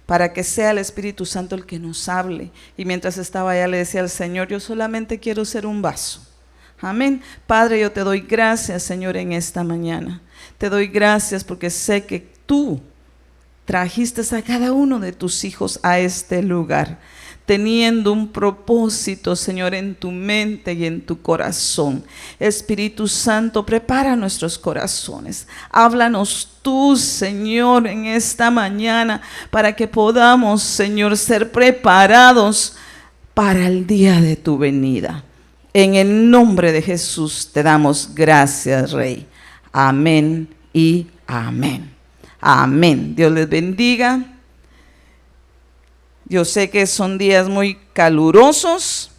para que sea el Espíritu Santo el que nos hable. Y mientras estaba allá le decía al Señor, yo solamente quiero ser un vaso. Amén. Padre, yo te doy gracias, Señor, en esta mañana. Te doy gracias porque sé que tú trajiste a cada uno de tus hijos a este lugar, teniendo un propósito, Señor, en tu mente y en tu corazón. Espíritu Santo, prepara nuestros corazones. Háblanos tú, Señor, en esta mañana, para que podamos, Señor, ser preparados para el día de tu venida. En el nombre de Jesús te damos gracias, Rey. Amén y amén. Amén. Dios les bendiga. Yo sé que son días muy calurosos,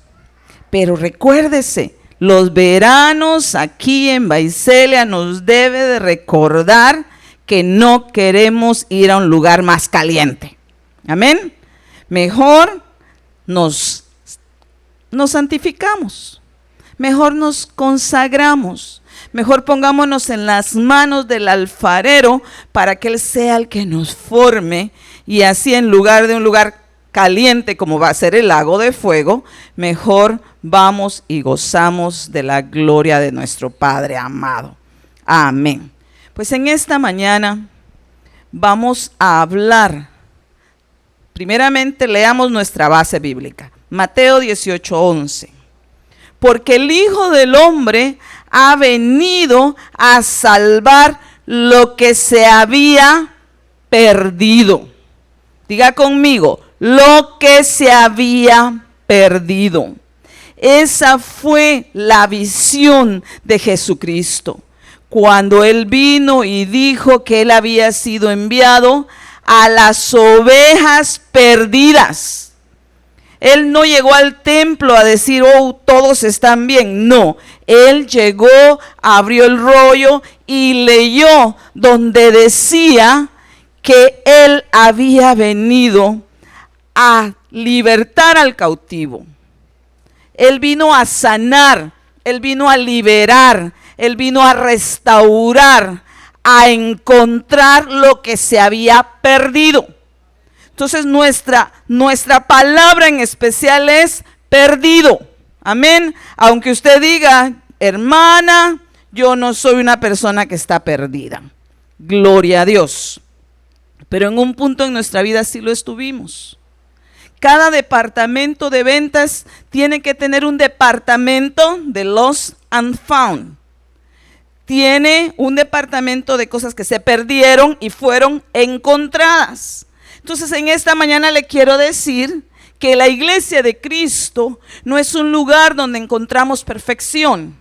pero recuérdese, los veranos aquí en Vaiselia nos debe de recordar que no queremos ir a un lugar más caliente. Amén. Mejor nos santificamos, mejor nos consagramos, mejor pongámonos en las manos del alfarero para que Él sea el que nos forme, y así en lugar de un lugar caliente como va a ser el lago de fuego, mejor vamos y gozamos de la gloria de nuestro Padre amado. Amén. Pues en esta mañana vamos a hablar, primeramente leamos nuestra base bíblica, Mateo 18:11. Porque el Hijo del Hombre ha venido a salvar lo que se había perdido. Diga conmigo, lo que se había perdido. Esa fue la visión de Jesucristo. Cuando Él vino y dijo que Él había sido enviado a las ovejas perdidas. Él no llegó al templo a decir, oh, todos están bien. No, Él llegó, abrió el rollo y leyó donde decía que Él había venido a libertar al cautivo. Él vino a sanar, Él vino a liberar, Él vino a restaurar, a encontrar lo que se había perdido. Entonces nuestra palabra en especial es perdido. Amén. Aunque usted diga, hermana, yo no soy una persona que está perdida. Gloria a Dios. Pero en un punto en nuestra vida sí lo estuvimos. Cada departamento de ventas tiene que tener un departamento de lost and found. Tiene un departamento de cosas que se perdieron y fueron encontradas. Entonces en esta mañana le quiero decir que la iglesia de Cristo no es un lugar donde encontramos perfección,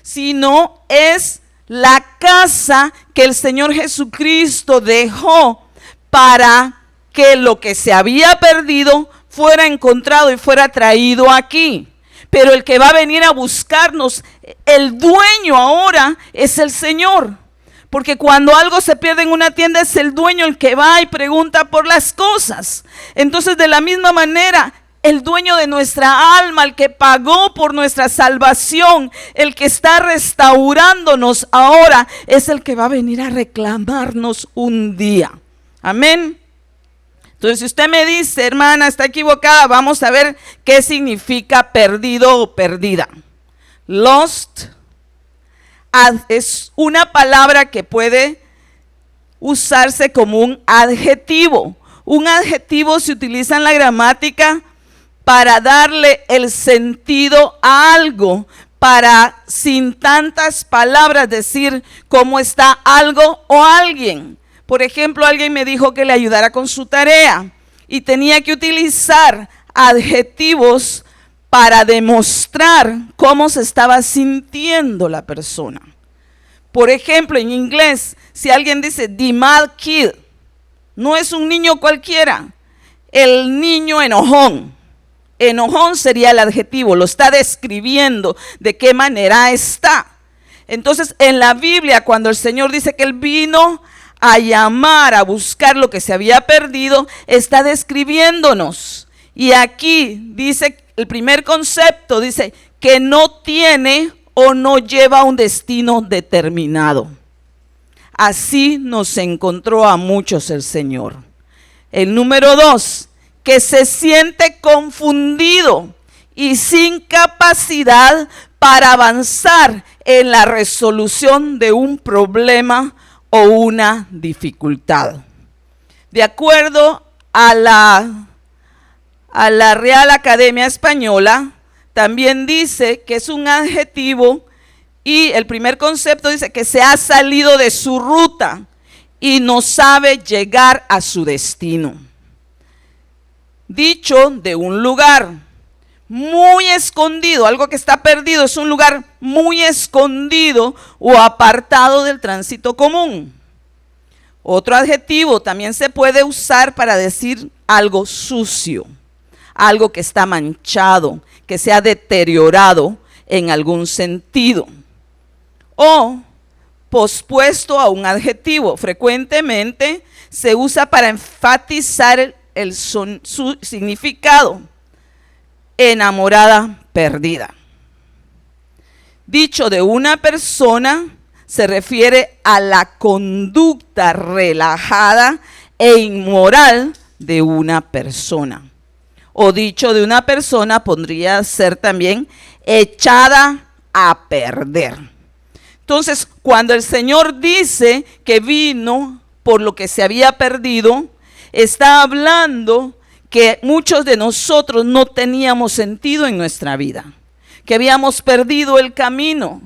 sino es la casa que el Señor Jesucristo dejó para que lo que se había perdido fuera encontrado y fuera traído aquí. Pero el que va a venir a buscarnos, el dueño ahora es el Señor. Porque cuando algo se pierde en una tienda es el dueño el que va y pregunta por las cosas. Entonces de la misma manera, el dueño de nuestra alma, el que pagó por nuestra salvación, el que está restaurándonos ahora, es el que va a venir a reclamarnos un día. Amén. Entonces si usted me dice, hermana, está equivocada, vamos a ver qué significa perdido o perdida. Lost es una palabra que puede usarse como un adjetivo. Un adjetivo se utiliza en la gramática para darle el sentido a algo, para sin tantas palabras decir cómo está algo o alguien. Por ejemplo, alguien me dijo que le ayudara con su tarea y tenía que utilizar adjetivos para demostrar cómo se estaba sintiendo la persona. Por ejemplo, en inglés, si alguien dice the mad kid, no es un niño cualquiera, el niño enojón. Enojón sería el adjetivo, lo está describiendo de qué manera está. Entonces, en la Biblia, cuando el Señor dice que Él vino a llamar, a buscar lo que se había perdido, está describiéndonos. Y aquí dice, el primer concepto dice que no tiene o no lleva un destino determinado. Así nos encontró a muchos el Señor. El número 2, que se siente confundido y sin capacidad para avanzar en la resolución de un problema o una dificultad. De acuerdo a la Real Academia Española, también dice que es un adjetivo, y el primer concepto dice que se ha salido de su ruta y no sabe llegar a su destino. Dicho de un lugar muy escondido, algo que está perdido, es un lugar muy escondido o apartado del tránsito común. Otro adjetivo también se puede usar para decir algo sucio, algo que está manchado, que se ha deteriorado en algún sentido. O pospuesto a un adjetivo. Frecuentemente se usa para enfatizar su significado. Enamorada perdida. Dicho de una persona, se refiere a la conducta relajada e inmoral de una persona. O dicho de una persona podría ser también echada a perder. Entonces, cuando el Señor dice que vino por lo que se había perdido, está hablando que muchos de nosotros no teníamos sentido en nuestra vida, que habíamos perdido el camino,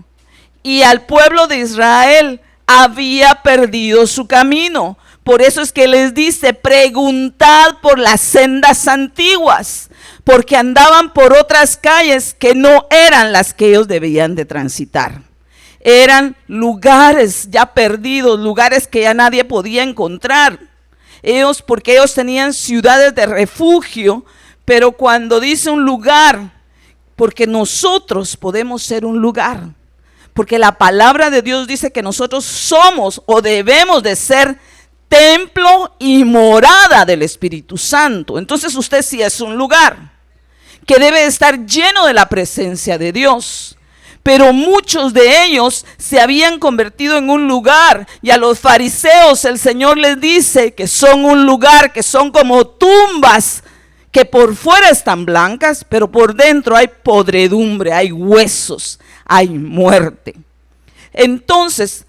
y al pueblo de Israel había perdido su camino. Por eso es que les dice: preguntad por las sendas antiguas, porque andaban por otras calles que no eran las que ellos debían de transitar. Eran lugares ya perdidos, lugares que ya nadie podía encontrar. Porque ellos tenían ciudades de refugio, pero cuando dice un lugar, porque nosotros podemos ser un lugar, porque la palabra de Dios dice que nosotros somos o debemos de ser templo y morada del Espíritu Santo. Entonces usted sí es un lugar que debe estar lleno de la presencia de Dios. Pero muchos de ellos se habían convertido en un lugar, y a los fariseos el Señor les dice que son un lugar, que son como tumbas, que por fuera están blancas, pero por dentro hay podredumbre, hay huesos, hay muerte. Entonces,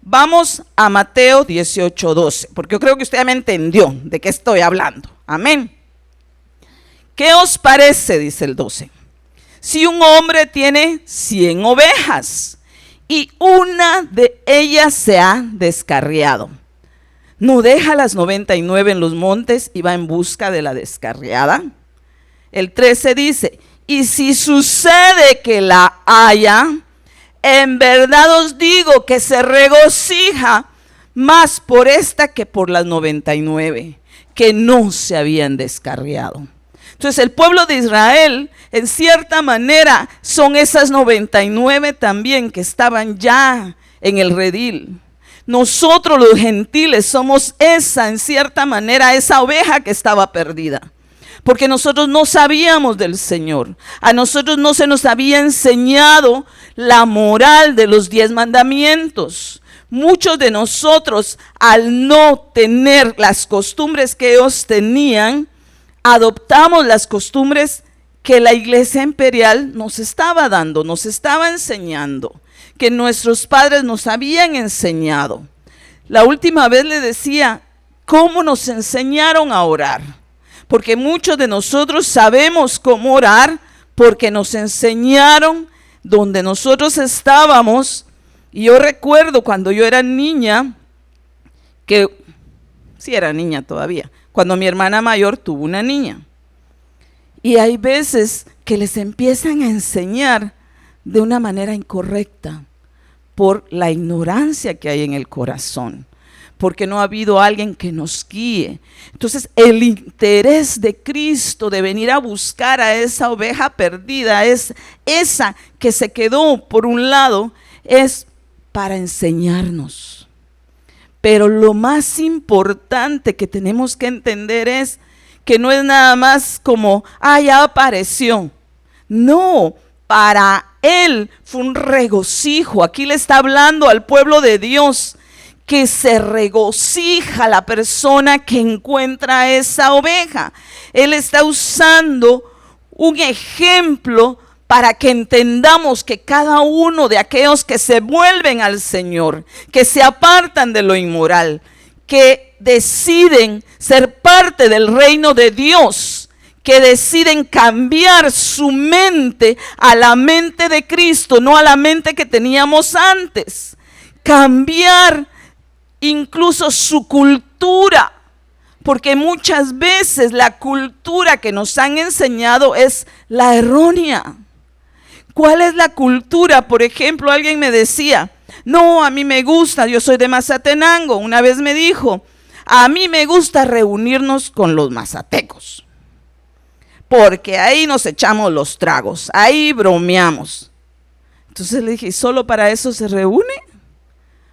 vamos a Mateo 18:12, porque yo creo que usted ya me entendió de qué estoy hablando. Amén. ¿Qué os parece? Dice el 12. Si un hombre tiene 100 ovejas y una de ellas se ha descarriado, ¿no deja las 99 en los montes y va en busca de la descarriada? El 13 dice: y si sucede que la haya, en verdad os digo que se regocija más por esta que por las 99 que no se habían descarriado. Entonces el pueblo de Israel, en cierta manera, son esas 99 también que estaban ya en el redil. Nosotros los gentiles somos esa, en cierta manera, esa oveja que estaba perdida. Porque nosotros no sabíamos del Señor. A nosotros no se nos había enseñado la moral de los 10 mandamientos. Muchos de nosotros, al no tener las costumbres que ellos tenían, adoptamos las costumbres que la Iglesia Imperial nos estaba dando, nos estaba enseñando, que nuestros padres nos habían enseñado. La última vez le decía cómo nos enseñaron a orar, porque muchos de nosotros sabemos cómo orar porque nos enseñaron donde nosotros estábamos. Y yo recuerdo cuando yo era niña, que sí era niña todavía, cuando mi hermana mayor tuvo una niña. Y hay veces que les empiezan a enseñar de una manera incorrecta por la ignorancia que hay en el corazón, porque no ha habido alguien que nos guíe. Entonces el interés de Cristo de venir a buscar a esa oveja perdida, es esa que se quedó por un lado, es para enseñarnos. Pero lo más importante que tenemos que entender es que no es nada más como, ya apareció. No, para él fue un regocijo. Aquí le está hablando al pueblo de Dios que se regocija la persona que encuentra esa oveja. Él está usando un ejemplo para que entendamos que cada uno de aquellos que se vuelven al Señor, que se apartan de lo inmoral, que deciden ser parte del reino de Dios, que deciden cambiar su mente a la mente de Cristo, no a la mente que teníamos antes, cambiar incluso su cultura, porque muchas veces la cultura que nos han enseñado es la errónea. ¿Cuál es la cultura? Por ejemplo, alguien me decía, no, a mí me gusta, yo soy de Mazatenango. Una vez me dijo, a mí me gusta reunirnos con los mazatecos, porque ahí nos echamos los tragos, ahí bromeamos. Entonces le dije, ¿solo para eso se reúne?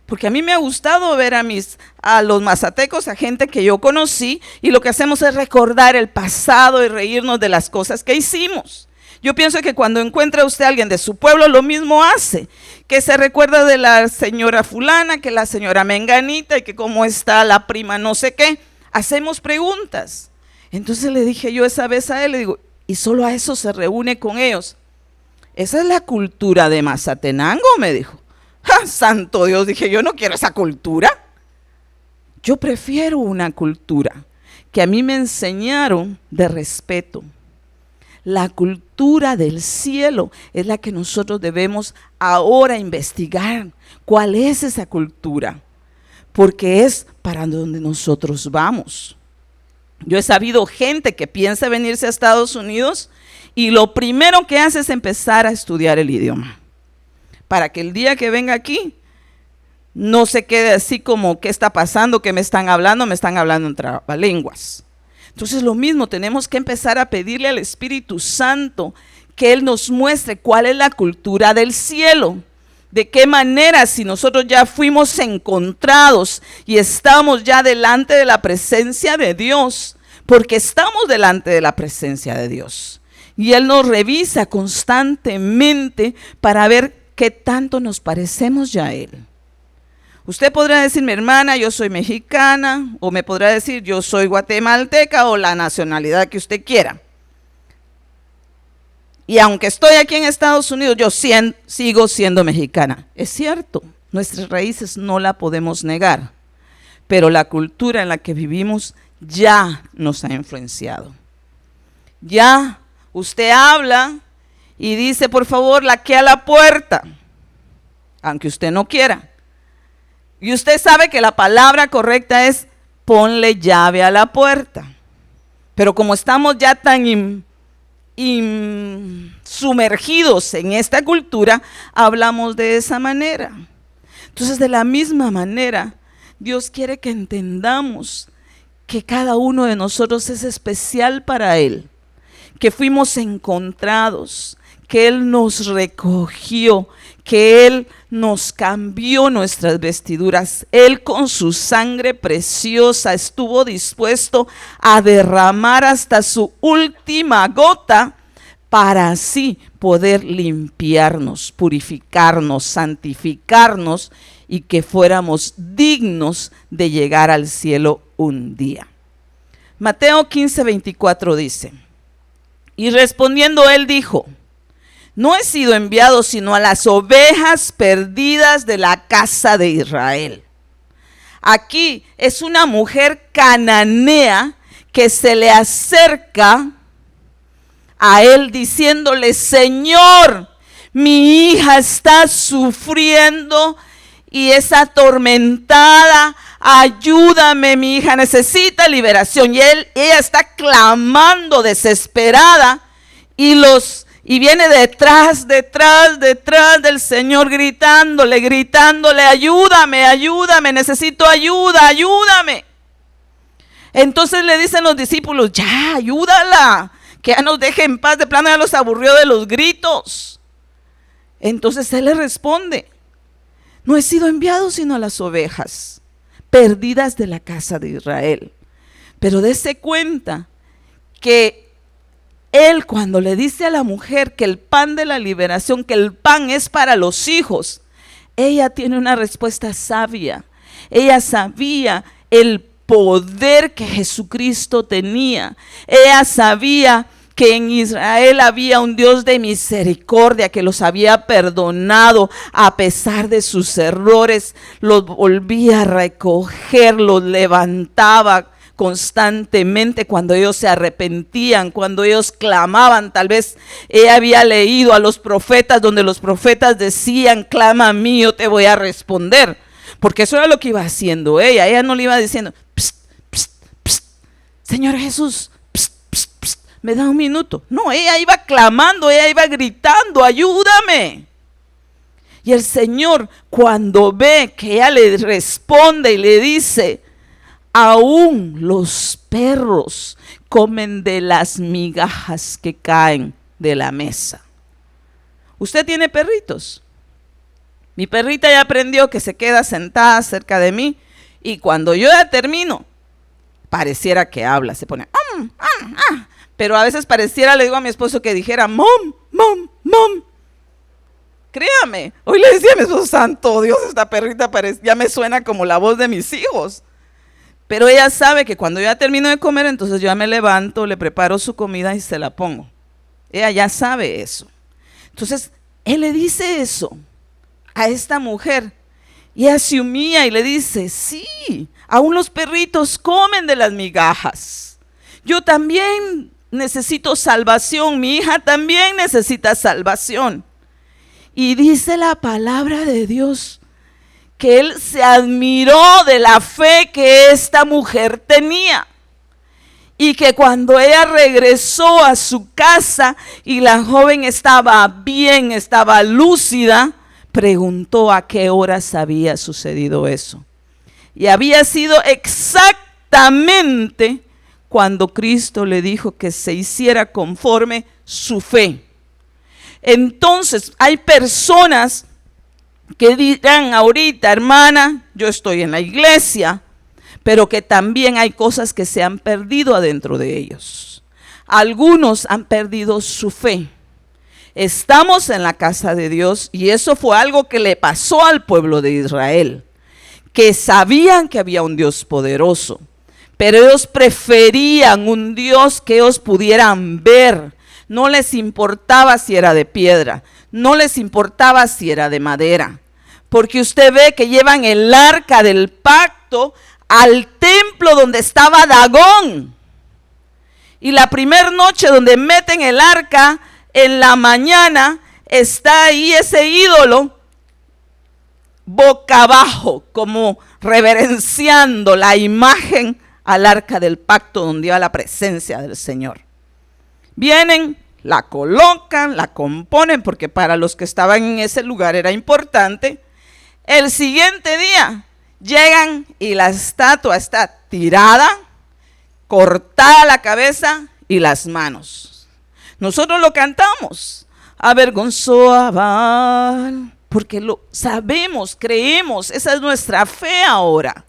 Porque a mí me ha gustado ver a los mazatecos, a gente que yo conocí, y lo que hacemos es recordar el pasado y reírnos de las cosas que hicimos. Yo pienso que cuando encuentra usted a alguien de su pueblo, lo mismo hace, que se recuerda de la señora fulana, que la señora menganita, y que cómo está la prima no sé qué. Hacemos preguntas. Entonces le dije yo esa vez a él, le digo, ¿y solo a eso se reúne con ellos? Esa es la cultura de Mazatenango, me dijo. ¡Ja, santo Dios! Dije, yo no quiero esa cultura. Yo prefiero una cultura que a mí me enseñaron de respeto. La cultura del cielo es la que nosotros debemos ahora investigar. ¿Cuál es esa cultura? Porque es para donde nosotros vamos. Yo he sabido gente que piensa venirse a Estados Unidos y lo primero que hace es empezar a estudiar el idioma, para que el día que venga aquí no se quede así como, ¿qué está pasando? ¿Qué me están hablando? Me están hablando en trabalenguas. Entonces lo mismo, tenemos que empezar a pedirle al Espíritu Santo que Él nos muestre cuál es la cultura del cielo. De qué manera, si nosotros ya fuimos encontrados y estamos ya delante de la presencia de Dios, porque estamos delante de la presencia de Dios. Y Él nos revisa constantemente para ver qué tanto nos parecemos ya a Él. Usted podrá decir, mi hermana, yo soy mexicana, o me podrá decir, yo soy guatemalteca, o la nacionalidad que usted quiera. Y aunque estoy aquí en Estados Unidos, yo sigo siendo mexicana. Es cierto, nuestras raíces no la podemos negar, pero la cultura en la que vivimos ya nos ha influenciado. Ya usted habla y dice, por favor, laquee a la puerta, aunque usted no quiera. Y usted sabe que la palabra correcta es ponle llave a la puerta. Pero como estamos ya tan sumergidos en esta cultura, hablamos de esa manera. Entonces, de la misma manera, Dios quiere que entendamos que cada uno de nosotros es especial para Él, que fuimos encontrados, que Él nos recogió, que Él nos cambió nuestras vestiduras. Él con su sangre preciosa estuvo dispuesto a derramar hasta su última gota para así poder limpiarnos, purificarnos, santificarnos y que fuéramos dignos de llegar al cielo un día. Mateo 15:24 dice, y respondiendo él dijo, no he sido enviado sino a las ovejas perdidas de la casa de Israel. Aquí es una mujer cananea que se le acerca a él diciéndole, Señor, mi hija está sufriendo y es atormentada, ayúdame, mi hija necesita liberación. Y ella está clamando desesperada y viene detrás del Señor gritándole, ayúdame, necesito ayuda, ayúdame. Entonces le dicen los discípulos, ya, ayúdala, que ya nos deje en paz, de plano ya los aburrió de los gritos. Entonces él le responde, no he sido enviado sino a las ovejas perdidas de la casa de Israel. Pero dése cuenta que él, cuando le dice a la mujer que el pan de la liberación, que el pan es para los hijos, ella tiene una respuesta sabia. Ella sabía el poder que Jesucristo tenía. Ella sabía que en Israel había un Dios de misericordia que los había perdonado a pesar de sus errores, los volvía a recoger, los levantaba constantemente cuando ellos se arrepentían, cuando ellos clamaban. Tal vez ella había leído a los profetas donde los profetas decían: clama a mí, yo te voy a responder, porque eso era lo que iba haciendo ella. Ella no le iba diciendo: psst, psst, psst, Señor Jesús, psst, psst, psst, me da un minuto. No, ella iba clamando, ella iba gritando: ayúdame. Y el Señor, cuando ve que ella le responde y le dice: aún los perros comen de las migajas que caen de la mesa. ¿Usted tiene perritos? Mi perrita ya aprendió que se queda sentada cerca de mí y cuando yo ya termino, pareciera que habla, se pone pero a veces pareciera, le digo a mi esposo, que dijera mom, mom, mom. Créame, hoy le decía a mi esposo: santo Dios, esta perrita ya me suena como la voz de mis hijos. Pero ella sabe que cuando ya termino de comer, entonces yo ya me levanto, le preparo su comida y se la pongo. Ella ya sabe eso. Entonces, él le dice eso a esta mujer y ella se humilla y le dice: sí, aún los perritos comen de las migajas. Yo también necesito salvación, mi hija también necesita salvación. Y dice la palabra de Dios que él se admiró de la fe que esta mujer tenía. Y que cuando ella regresó a su casa y la joven estaba bien, estaba lúcida, preguntó a qué horas había sucedido eso. Y había sido exactamente cuando Cristo le dijo que se hiciera conforme su fe. Entonces, hay personas que dirán ahorita: hermana, yo estoy en la iglesia, pero que también hay cosas que se han perdido adentro de ellos. Algunos han perdido su fe. Estamos en la casa de Dios y eso fue algo que le pasó al pueblo de Israel, que sabían que había un Dios poderoso, pero ellos preferían un Dios que ellos pudieran ver. No les importaba si era de piedra, no les importaba si era de madera, porque usted ve que llevan el arca del pacto al templo donde estaba Dagón. Y la primera noche donde meten el arca, en la mañana está ahí ese ídolo boca abajo, como reverenciando la imagen al arca del pacto donde iba la presencia del Señor. Vienen, la colocan, la componen, porque para los que estaban en ese lugar era importante. El siguiente día llegan y la estatua está tirada, cortada la cabeza y las manos. Nosotros lo cantamos: avergonzó a Baal, porque lo sabemos, creemos, esa es nuestra fe ahora.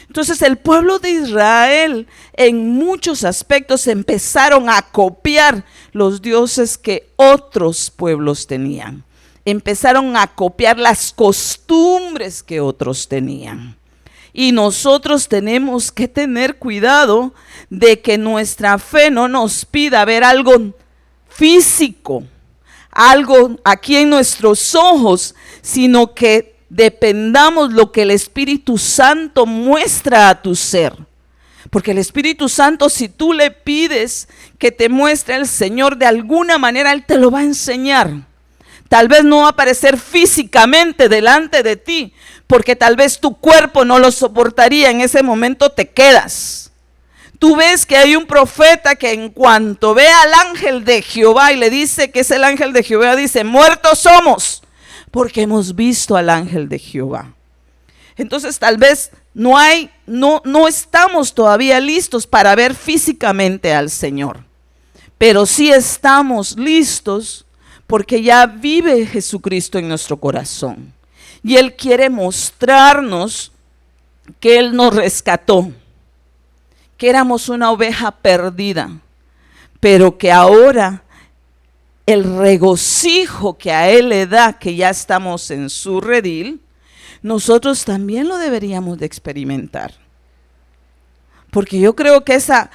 Entonces el pueblo de Israel en muchos aspectos empezaron a copiar los dioses que otros pueblos tenían. Empezaron a copiar las costumbres que otros tenían. Y nosotros tenemos que tener cuidado de que nuestra fe no nos pida ver algo físico, algo aquí en nuestros ojos, sino que dependamos lo que el Espíritu Santo muestra a tu ser. Porque el Espíritu Santo, si tú le pides que te muestre el Señor de alguna manera, Él te lo va a enseñar. Tal vez no va a aparecer físicamente delante de ti, porque tal vez tu cuerpo no lo soportaría. En ese momento te quedas. Tú ves que hay un profeta que en cuanto ve al ángel de Jehová y le dice que es el ángel de Jehová, dice: muertos somos, porque hemos visto al ángel de Jehová. Entonces tal vez no estamos todavía listos para ver físicamente al Señor, pero sí estamos listos porque ya vive Jesucristo en nuestro corazón y Él quiere mostrarnos que Él nos rescató, que éramos una oveja perdida, pero que ahora el regocijo que a Él le da, que ya estamos en su redil, nosotros también lo deberíamos de experimentar. Porque yo creo que esa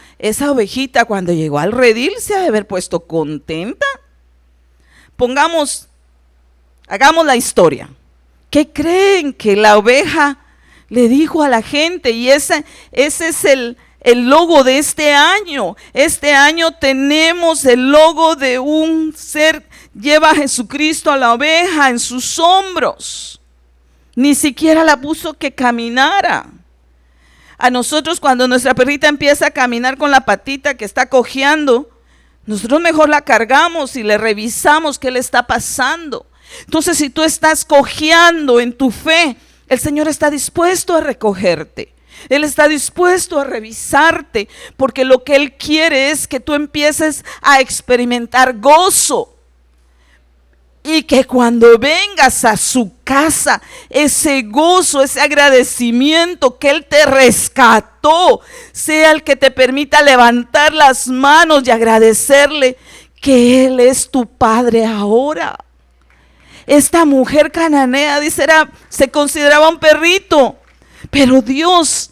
ovejita cuando llegó al redil se ha de haber puesto contenta. Hagamos la historia. ¿Qué creen que la oveja le dijo a la gente? Y ese es el logo de este año. Este año tenemos el logo de un ser, lleva a Jesucristo a la oveja en sus hombros. Ni siquiera la puso que caminara. A nosotros cuando nuestra perrita empieza a caminar con la patita que está cojeando, nosotros mejor la cargamos y le revisamos qué le está pasando. Entonces, si tú estás cojeando en tu fe, el Señor está dispuesto a recogerte. Él está dispuesto a revisarte, porque lo que Él quiere es que tú empieces a experimentar gozo. Y que cuando vengas a su casa, ese gozo, ese agradecimiento que Él te rescató, sea el que te permita levantar las manos y agradecerle que Él es tu Padre ahora. Esta mujer cananea, dice, se consideraba un perrito, pero Dios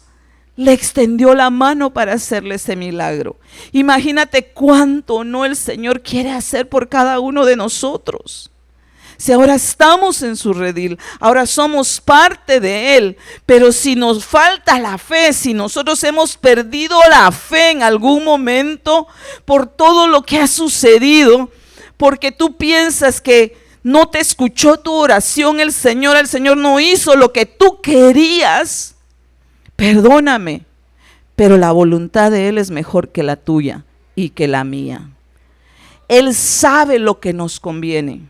le extendió la mano para hacerle ese milagro. Imagínate cuánto no el Señor quiere hacer por cada uno de nosotros. Si ahora estamos en su redil, ahora somos parte de Él, pero si nos falta la fe, si nosotros hemos perdido la fe en algún momento por todo lo que ha sucedido, porque tú piensas que no te escuchó tu oración el Señor no hizo lo que tú querías, perdóname, pero la voluntad de Él es mejor que la tuya y que la mía. Él sabe lo que nos conviene.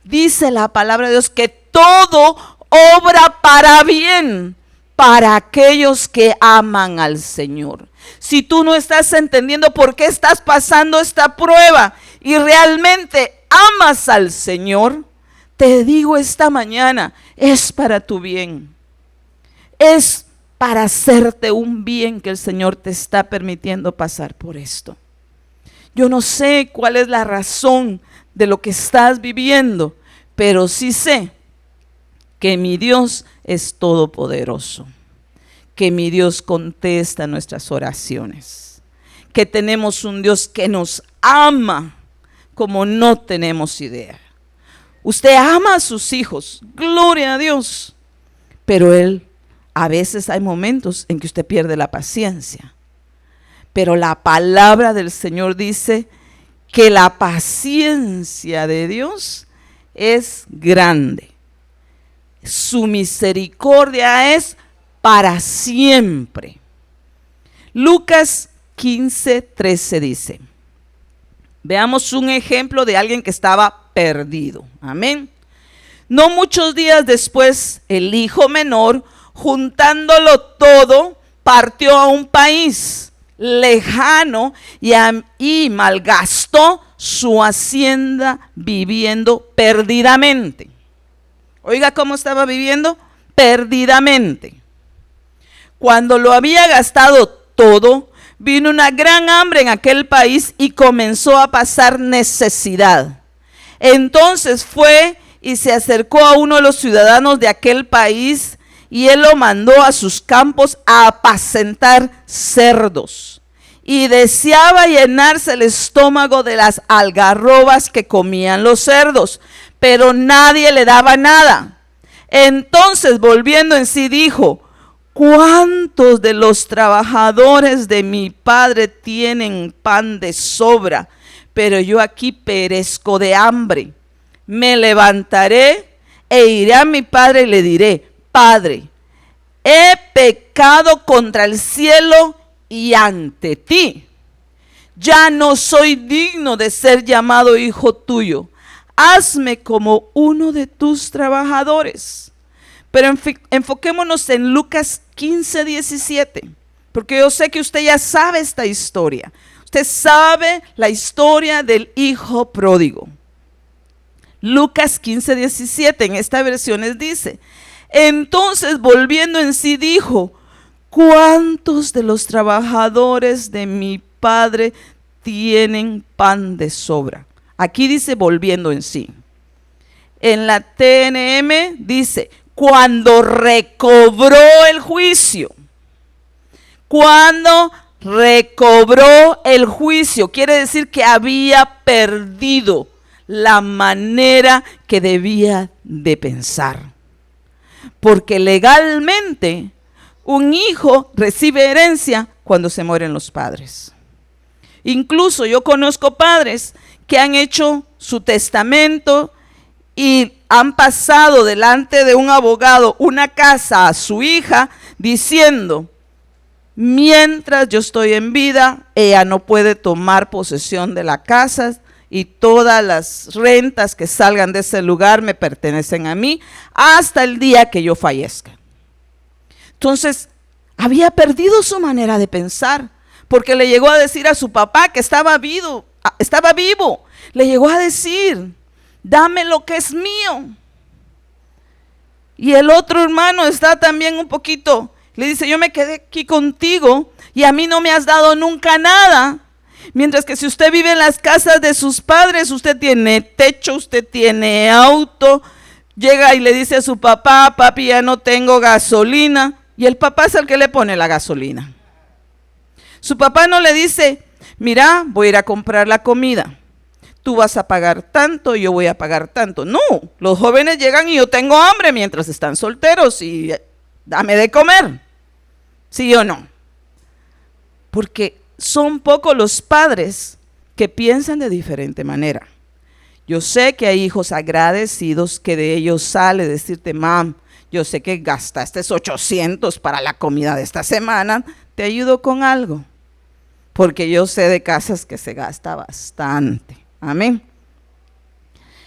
Dice la palabra de Dios que todo obra para bien para aquellos que aman al Señor. Si tú no estás entendiendo por qué estás pasando esta prueba y realmente amas al Señor, te digo esta mañana, es para tu bien. Es para hacerte un bien que el Señor te está permitiendo pasar por esto. Yo no sé cuál es la razón de lo que estás viviendo, pero sí sé que mi Dios es todopoderoso, que mi Dios contesta nuestras oraciones, que tenemos un Dios que nos ama como no tenemos idea. Usted ama a sus hijos, gloria a Dios, pero a veces hay momentos en que usted pierde la paciencia. Pero la palabra del Señor dice que la paciencia de Dios es grande. Su misericordia es para siempre. Lucas 15:13 dice, veamos un ejemplo de alguien que estaba perdido. Amén. No muchos días después, el hijo menor, juntándolo todo, partió a un país lejano y malgastó su hacienda viviendo perdidamente. Oiga cómo estaba viviendo, perdidamente. Cuando lo había gastado todo, vino una gran hambre en aquel país y comenzó a pasar necesidad. Entonces fue y se acercó a uno de los ciudadanos de aquel país y él lo mandó a sus campos a apacentar cerdos. Y deseaba llenarse el estómago de las algarrobas que comían los cerdos, pero nadie le daba nada. Entonces, volviendo en sí, dijo: ¿cuántos de los trabajadores de mi padre tienen pan de sobra? Pero yo aquí perezco de hambre. Me levantaré e iré a mi padre y le diré: Padre, he pecado contra el cielo y ante ti. Ya no soy digno de ser llamado hijo tuyo. Hazme como uno de tus trabajadores. Pero enfoquémonos en Lucas 15:17, porque yo sé que usted ya sabe esta historia. Usted sabe la historia del hijo pródigo. Lucas 15:17 en esta versión dice: entonces volviendo en sí dijo: ¿cuántos de los trabajadores de mi padre tienen pan de sobra? Aquí dice volviendo en sí. En la TNM dice: cuando recobró el juicio. Cuando recobró el juicio, quiere decir que había perdido la manera que debía de pensar. Porque legalmente un hijo recibe herencia cuando se mueren los padres. Incluso yo conozco padres que han hecho su testamento y han pasado delante de un abogado una casa a su hija diciendo: mientras yo estoy en vida, ella no puede tomar posesión de la casa y todas las rentas que salgan de ese lugar me pertenecen a mí hasta el día que yo fallezca. Entonces, había perdido su manera de pensar, porque le llegó a decir a su papá que estaba vivo. Le llegó a decir: dame lo que es mío. Y el otro hermano está también un poquito, le dice: yo me quedé aquí contigo y a mí no me has dado nunca nada. Mientras que si usted vive en las casas de sus padres, usted tiene techo, usted tiene auto. Llega y le dice a su papá: papi, ya no tengo gasolina. Y el papá es el que le pone la gasolina. Su papá no le dice: mira, voy a ir a comprar la comida. Tú vas a pagar tanto, yo voy a pagar tanto. No, los jóvenes llegan y yo tengo hambre mientras están solteros y dame de comer. ¿Sí o no? Porque son pocos los padres que piensan de diferente manera. Yo sé que hay hijos agradecidos que de ellos sale decirte: mam, yo sé que gastaste 800 para la comida de esta semana, te ayudo con algo. Porque yo sé de casas que se gasta bastante. Amén.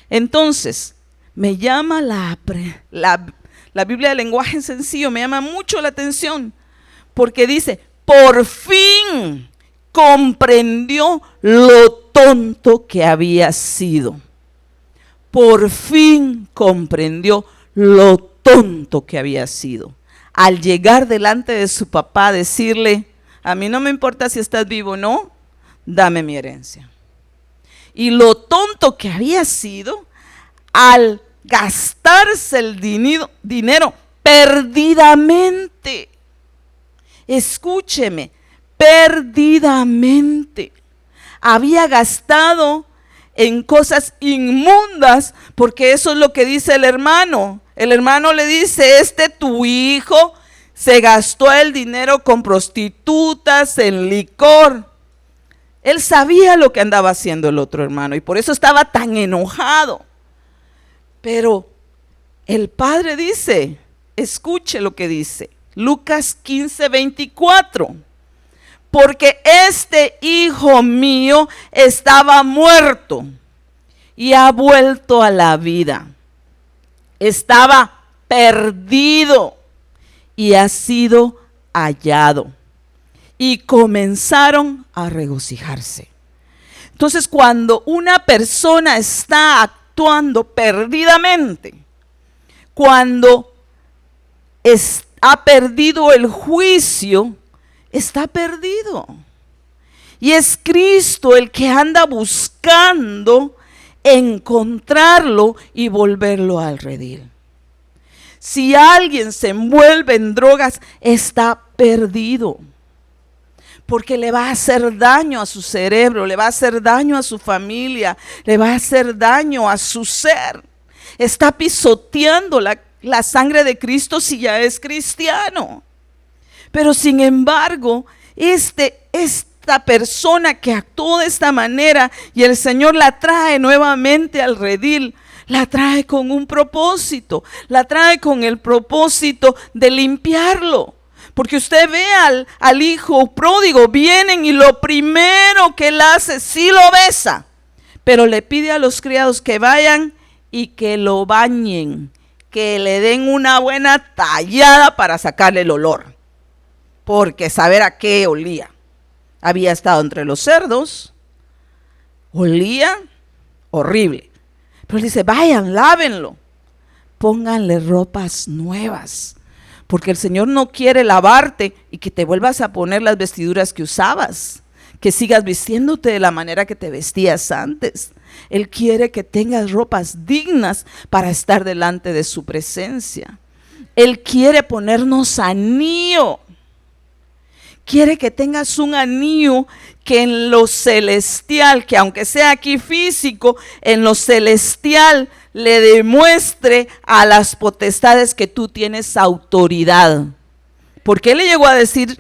Entonces, me llama la Biblia de lenguaje sencillo, me llama mucho la atención, porque dice: por fin comprendió lo tonto que había sido. Por fin comprendió lo tonto que había sido. Al llegar delante de su papá, decirle: a mí no me importa si estás vivo o no, dame mi herencia. Y lo tonto que había sido al gastarse el dinero perdidamente. Escúcheme, perdidamente. Había gastado en cosas inmundas, porque eso es lo que dice el hermano. El hermano le dice: tu hijo se gastó el dinero con prostitutas, en licor. Él sabía lo que andaba haciendo el otro hermano y por eso estaba tan enojado. Pero el padre dice, escuche lo que dice, Lucas 15:24. Porque este hijo mío estaba muerto y ha vuelto a la vida. Estaba perdido y ha sido hallado. Y comenzaron a regocijarse. Entonces, cuando una persona está actuando perdidamente, cuando ha perdido el juicio, está perdido. Y es Cristo el que anda buscando encontrarlo y volverlo al redil. Si alguien se envuelve en drogas, está perdido. Porque le va a hacer daño a su cerebro, le va a hacer daño a su familia, le va a hacer daño a su ser. Está pisoteando la sangre de Cristo si ya es cristiano. Pero sin embargo, esta persona que actuó de esta manera y el Señor la trae nuevamente al redil, la trae con un propósito, la trae con el propósito de limpiarlo. Porque usted ve al hijo pródigo, vienen y lo primero que él hace, sí lo besa, pero le pide a los criados que vayan y que lo bañen, que le den una buena tallada para sacarle el olor. Porque saber a qué olía. Había estado entre los cerdos, olía horrible. Pero él dice: vayan, lávenlo, pónganle ropas nuevas. Porque el Señor no quiere lavarte y que te vuelvas a poner las vestiduras que usabas, que sigas vistiéndote de la manera que te vestías antes. Él quiere que tengas ropas dignas para estar delante de su presencia. Él quiere ponernos anillo. Quiere que tengas un anillo que en lo celestial, que aunque sea aquí físico, en lo celestial le demuestre a las potestades que tú tienes autoridad. Porque él le llegó a decir,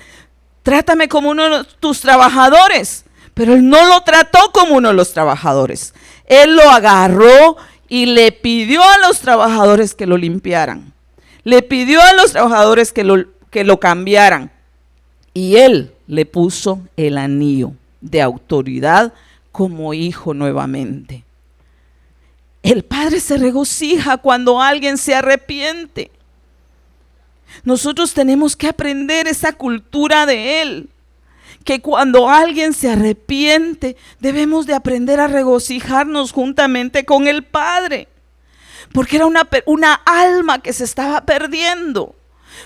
trátame como uno de tus trabajadores. Pero él no lo trató como uno de los trabajadores. Él lo agarró y le pidió a los trabajadores que lo limpiaran. Le pidió a los trabajadores que lo cambiaran. Y él le puso el anillo de autoridad como hijo nuevamente. El Padre se regocija cuando alguien se arrepiente. Nosotros tenemos que aprender esa cultura de Él, que cuando alguien se arrepiente, debemos de aprender a regocijarnos juntamente con el Padre, porque era una alma que se estaba perdiendo,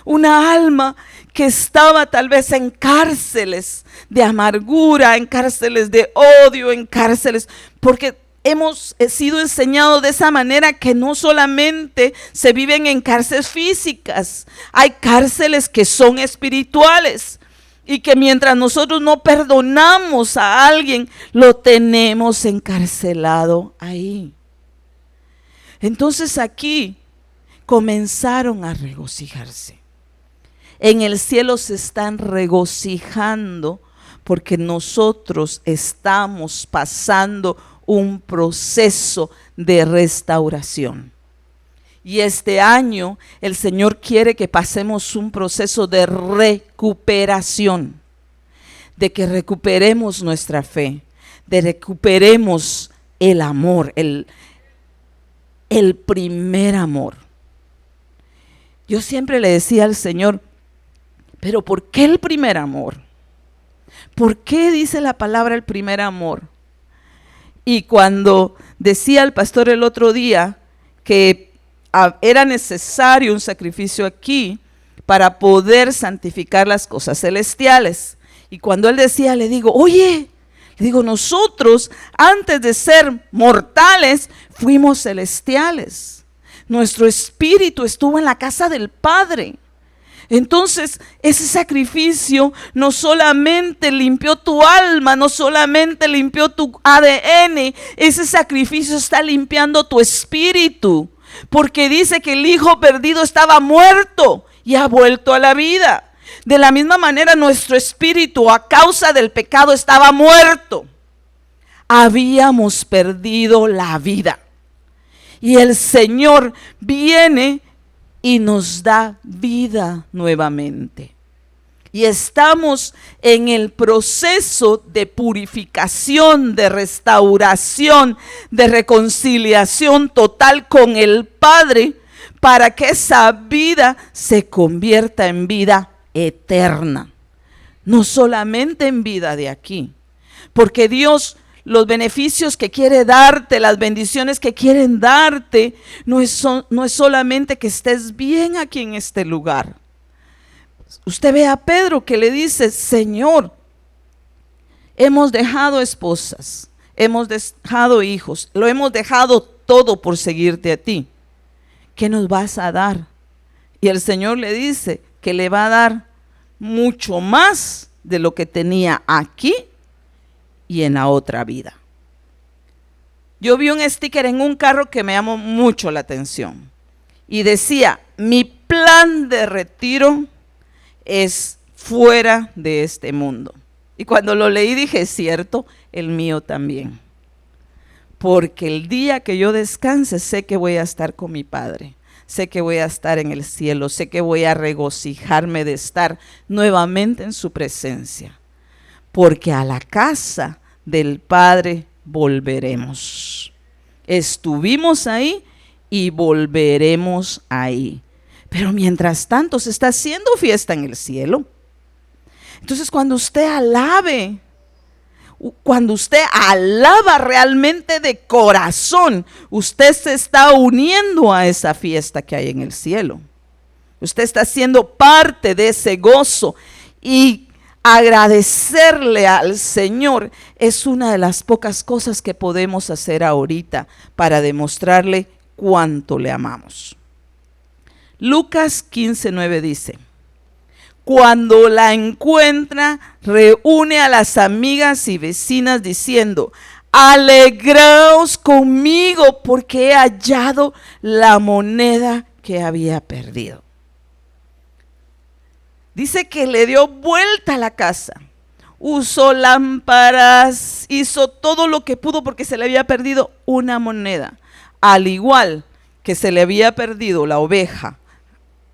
una alma que estaba tal vez en cárceles de amargura, en cárceles de odio, en cárceles, porque hemos sido enseñados de esa manera que no solamente se viven en cárceles físicas, hay cárceles que son espirituales y que mientras nosotros no perdonamos a alguien, lo tenemos encarcelado ahí. Entonces aquí comenzaron a regocijarse. En el cielo se están regocijando porque nosotros estamos pasando un proceso de restauración. Y este año el Señor quiere que pasemos un proceso de recuperación, de que recuperemos nuestra fe, de recuperemos el amor, el primer amor. Yo siempre le decía al Señor, pero ¿por qué el primer amor? ¿Por qué dice la palabra el primer amor? Y cuando decía el pastor el otro día que era necesario un sacrificio aquí para poder santificar las cosas celestiales. Y cuando él decía, le digo, nosotros antes de ser mortales fuimos celestiales. Nuestro espíritu estuvo en la casa del Padre. Entonces, ese sacrificio no solamente limpió tu alma, no solamente limpió tu ADN, ese sacrificio está limpiando tu espíritu, porque dice que el hijo perdido estaba muerto y ha vuelto a la vida. De la misma manera, nuestro espíritu a causa del pecado estaba muerto. Habíamos perdido la vida. Y el Señor viene y nos da vida nuevamente. Y estamos en el proceso de purificación, de restauración, de reconciliación total con el Padre, para que esa vida se convierta en vida eterna. No solamente en vida de aquí, porque Dios, los beneficios que quiere darte, las bendiciones que quieren darte, no es solamente que estés bien aquí en este lugar. Usted ve a Pedro que le dice, Señor, hemos dejado esposas, hemos dejado hijos, lo hemos dejado todo por seguirte a ti. ¿Qué nos vas a dar? Y el Señor le dice que le va a dar mucho más de lo que tenía aquí y en la otra vida. Yo vi un sticker en un carro que me llamó mucho la atención y decía, mi plan de retiro es fuera de este mundo. Y cuando lo leí dije, es cierto, el mío también. Porque el día que yo descanse sé que voy a estar con mi Padre, sé que voy a estar en el cielo, sé que voy a regocijarme de estar nuevamente en su presencia. Porque a la casa del Padre volveremos. Estuvimos ahí y volveremos ahí. Pero mientras tanto se está haciendo fiesta en el cielo. Entonces cuando usted alaba realmente de corazón, usted se está uniendo a esa fiesta que hay en el cielo. Usted está siendo parte de ese gozo, y agradecerle al Señor es una de las pocas cosas que podemos hacer ahorita para demostrarle cuánto le amamos. Lucas 15:9 dice: cuando la encuentra, reúne a las amigas y vecinas diciendo: alegraos conmigo porque he hallado la moneda que había perdido. Dice que le dio vuelta a la casa, usó lámparas, hizo todo lo que pudo porque se le había perdido una moneda. Al igual que se le había perdido la oveja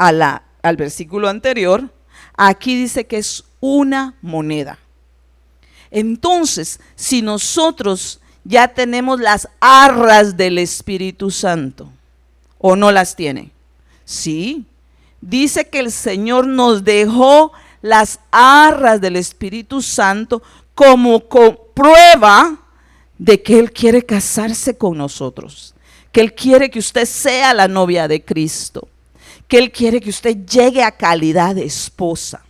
al versículo anterior, aquí dice que es una moneda. Entonces, si nosotros ya tenemos las arras del Espíritu Santo, ¿o no las tiene? Sí, dice que el Señor nos dejó las arras del Espíritu Santo como prueba de que Él quiere casarse con nosotros, que Él quiere que usted sea la novia de Cristo, que Él quiere que usted llegue a calidad de esposa.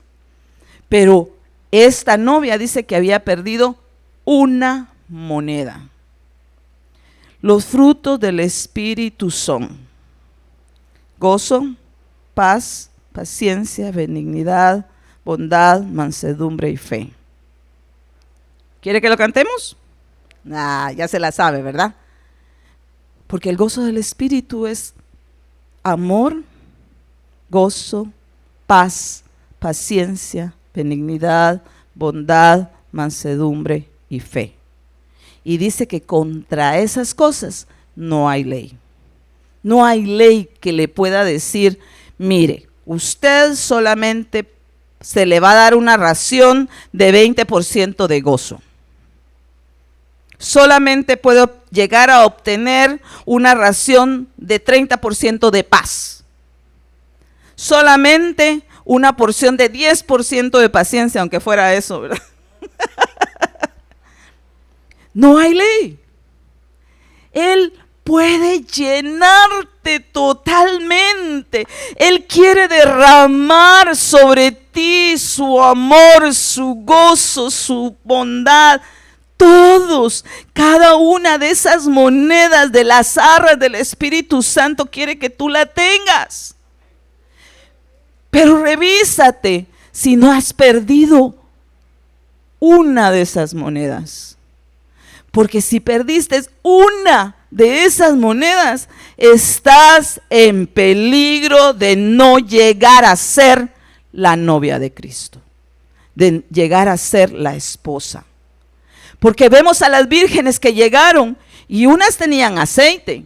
Pero esta novia dice que había perdido una moneda. Los frutos del Espíritu son gozo, paz, paciencia, benignidad, bondad, mansedumbre y fe. ¿Quiere que lo cantemos? Ya se la sabe, ¿verdad? Porque el gozo del Espíritu es amor, gozo, paz, paciencia, benignidad, bondad, mansedumbre y fe. Y dice que contra esas cosas no hay ley. No hay ley que le pueda decir: mire, usted solamente se le va a dar una ración de 20% de gozo. Solamente puede llegar a obtener una ración de 30% de paz. Solamente una porción de 10% de paciencia, aunque fuera eso, ¿verdad? No hay ley. Él puede llenarte totalmente. Él quiere derramar sobre ti su amor, su gozo, su bondad. Todos, cada una de esas monedas de las arras del Espíritu Santo quiere que tú la tengas. Pero revísate si no has perdido una de esas monedas. Porque si perdiste una de esas monedas, estás en peligro de no llegar a ser la novia de Cristo, de llegar a ser la esposa. Porque vemos a las vírgenes que llegaron y unas tenían aceite,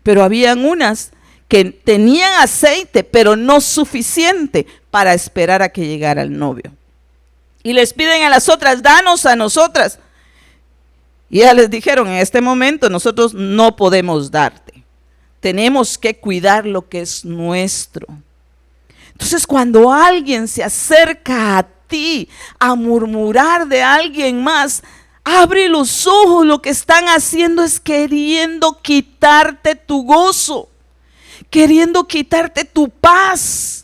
pero habían unas que tenían aceite, pero no suficiente para esperar a que llegara el novio. Y les piden a las otras: danos a nosotras. Y ellas les dijeron: en este momento nosotros no podemos darte. Tenemos que cuidar lo que es nuestro. Entonces, cuando alguien se acerca a ti a murmurar de alguien más, abre los ojos. Lo que están haciendo es queriendo quitarte tu gozo, queriendo quitarte tu paz.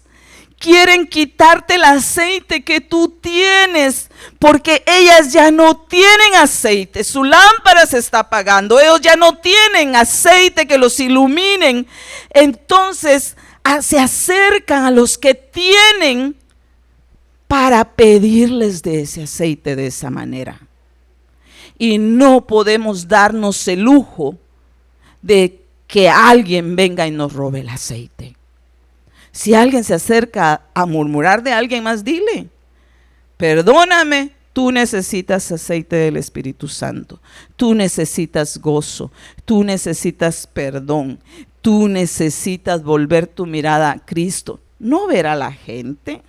Quieren quitarte el aceite que tú tienes, porque ellas ya no tienen aceite. Su lámpara se está apagando. Ellos ya no tienen aceite que los iluminen. Entonces se acercan a los que tienen para pedirles de ese aceite de esa manera. Y no podemos darnos el lujo de que alguien venga y nos robe el aceite. Si alguien se acerca a murmurar de alguien más, dile: perdóname, tú necesitas aceite del Espíritu Santo, tú necesitas gozo, tú necesitas perdón, tú necesitas volver tu mirada a Cristo, no ver a la gente.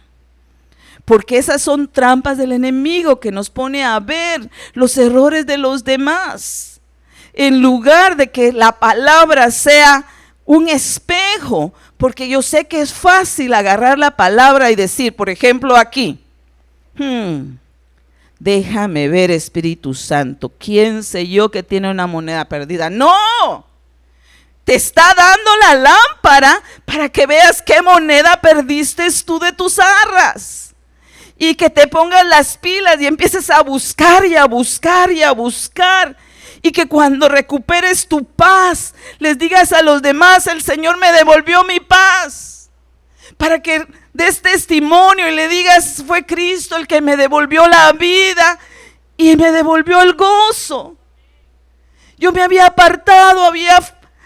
Porque esas son trampas del enemigo que nos pone a ver los errores de los demás, en lugar de que la palabra sea un espejo. Porque yo sé que es fácil agarrar la palabra y decir, por ejemplo aquí, déjame ver, Espíritu Santo, ¿quién sé yo que tiene una moneda perdida? No, te está dando la lámpara para que veas qué moneda perdiste tú de tus arras. Y que te pongas las pilas y empieces a buscar y a buscar y a buscar. Y que cuando recuperes tu paz, les digas a los demás: el Señor me devolvió mi paz. para que des testimonio y le digas, fue Cristo el que me devolvió la vida y me devolvió el gozo. Yo me había apartado,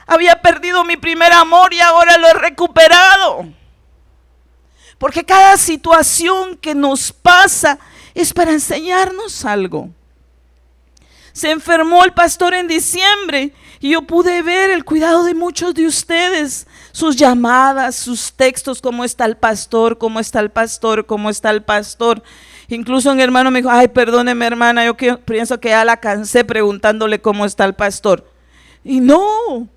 había perdido mi primer amor y ahora lo he recuperado. Porque cada situación que nos pasa es para enseñarnos algo. Se enfermó el pastor en diciembre y yo pude ver el cuidado de muchos de ustedes, sus llamadas, sus textos, cómo está el pastor, cómo está el pastor, cómo está el pastor. Incluso un hermano me dijo, ay, perdóneme hermana, yo pienso que ya la cansé preguntándole cómo está el pastor. Y no,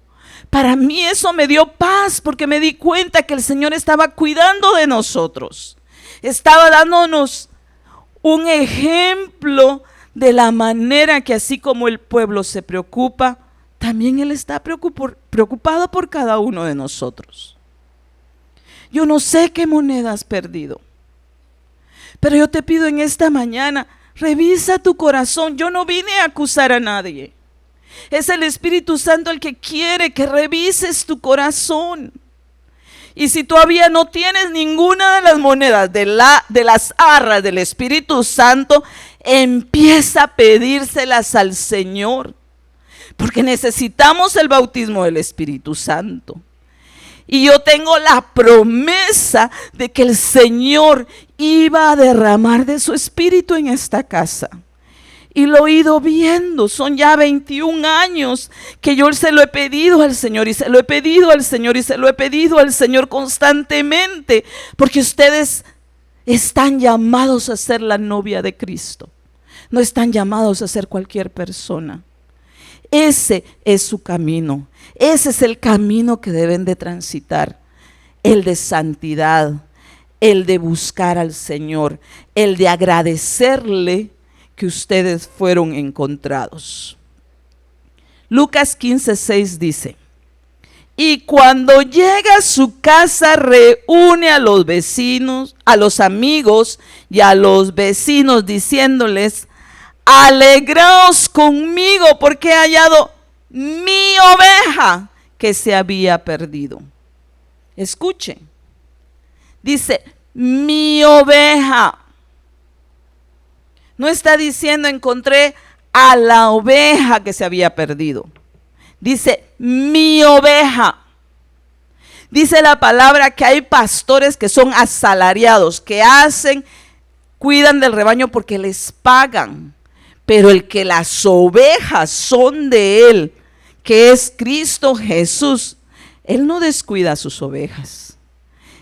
para mí eso me dio paz, porque me di cuenta que el Señor estaba cuidando de nosotros. Estaba dándonos un ejemplo de la manera que así como el pueblo se preocupa, también Él está preocupado por cada uno de nosotros. Yo no sé qué moneda has perdido, pero yo te pido en esta mañana, revisa tu corazón. Yo no vine a acusar a nadie. Es el Espíritu Santo el que quiere que revises tu corazón. Y si todavía no tienes ninguna de las monedas de las arras del Espíritu Santo, empieza a pedírselas al Señor, porque necesitamos el bautismo del Espíritu Santo. Y yo tengo la promesa de que el Señor iba a derramar de su Espíritu en esta casa. Y lo he ido viendo, son ya 21 años que yo se lo he pedido al Señor, y se lo he pedido al Señor, y se lo he pedido al Señor constantemente, porque ustedes están llamados a ser la novia de Cristo, no están llamados a ser cualquier persona. Ese es su camino, ese es el camino que deben de transitar, el de santidad, el de buscar al Señor, el de agradecerle que ustedes fueron encontrados. Lucas 15:6 dice, y cuando llega a su casa reúne a los vecinos, a los amigos y a los vecinos diciéndoles, alegraos conmigo porque he hallado mi oveja que se había perdido. Escuchen, dice mi oveja. No está diciendo encontré a la oveja que se había perdido. Dice mi oveja. Dice la palabra que hay pastores que son asalariados, que cuidan del rebaño porque les pagan. Pero el que las ovejas son de Él, que es Cristo Jesús, Él no descuida a sus ovejas.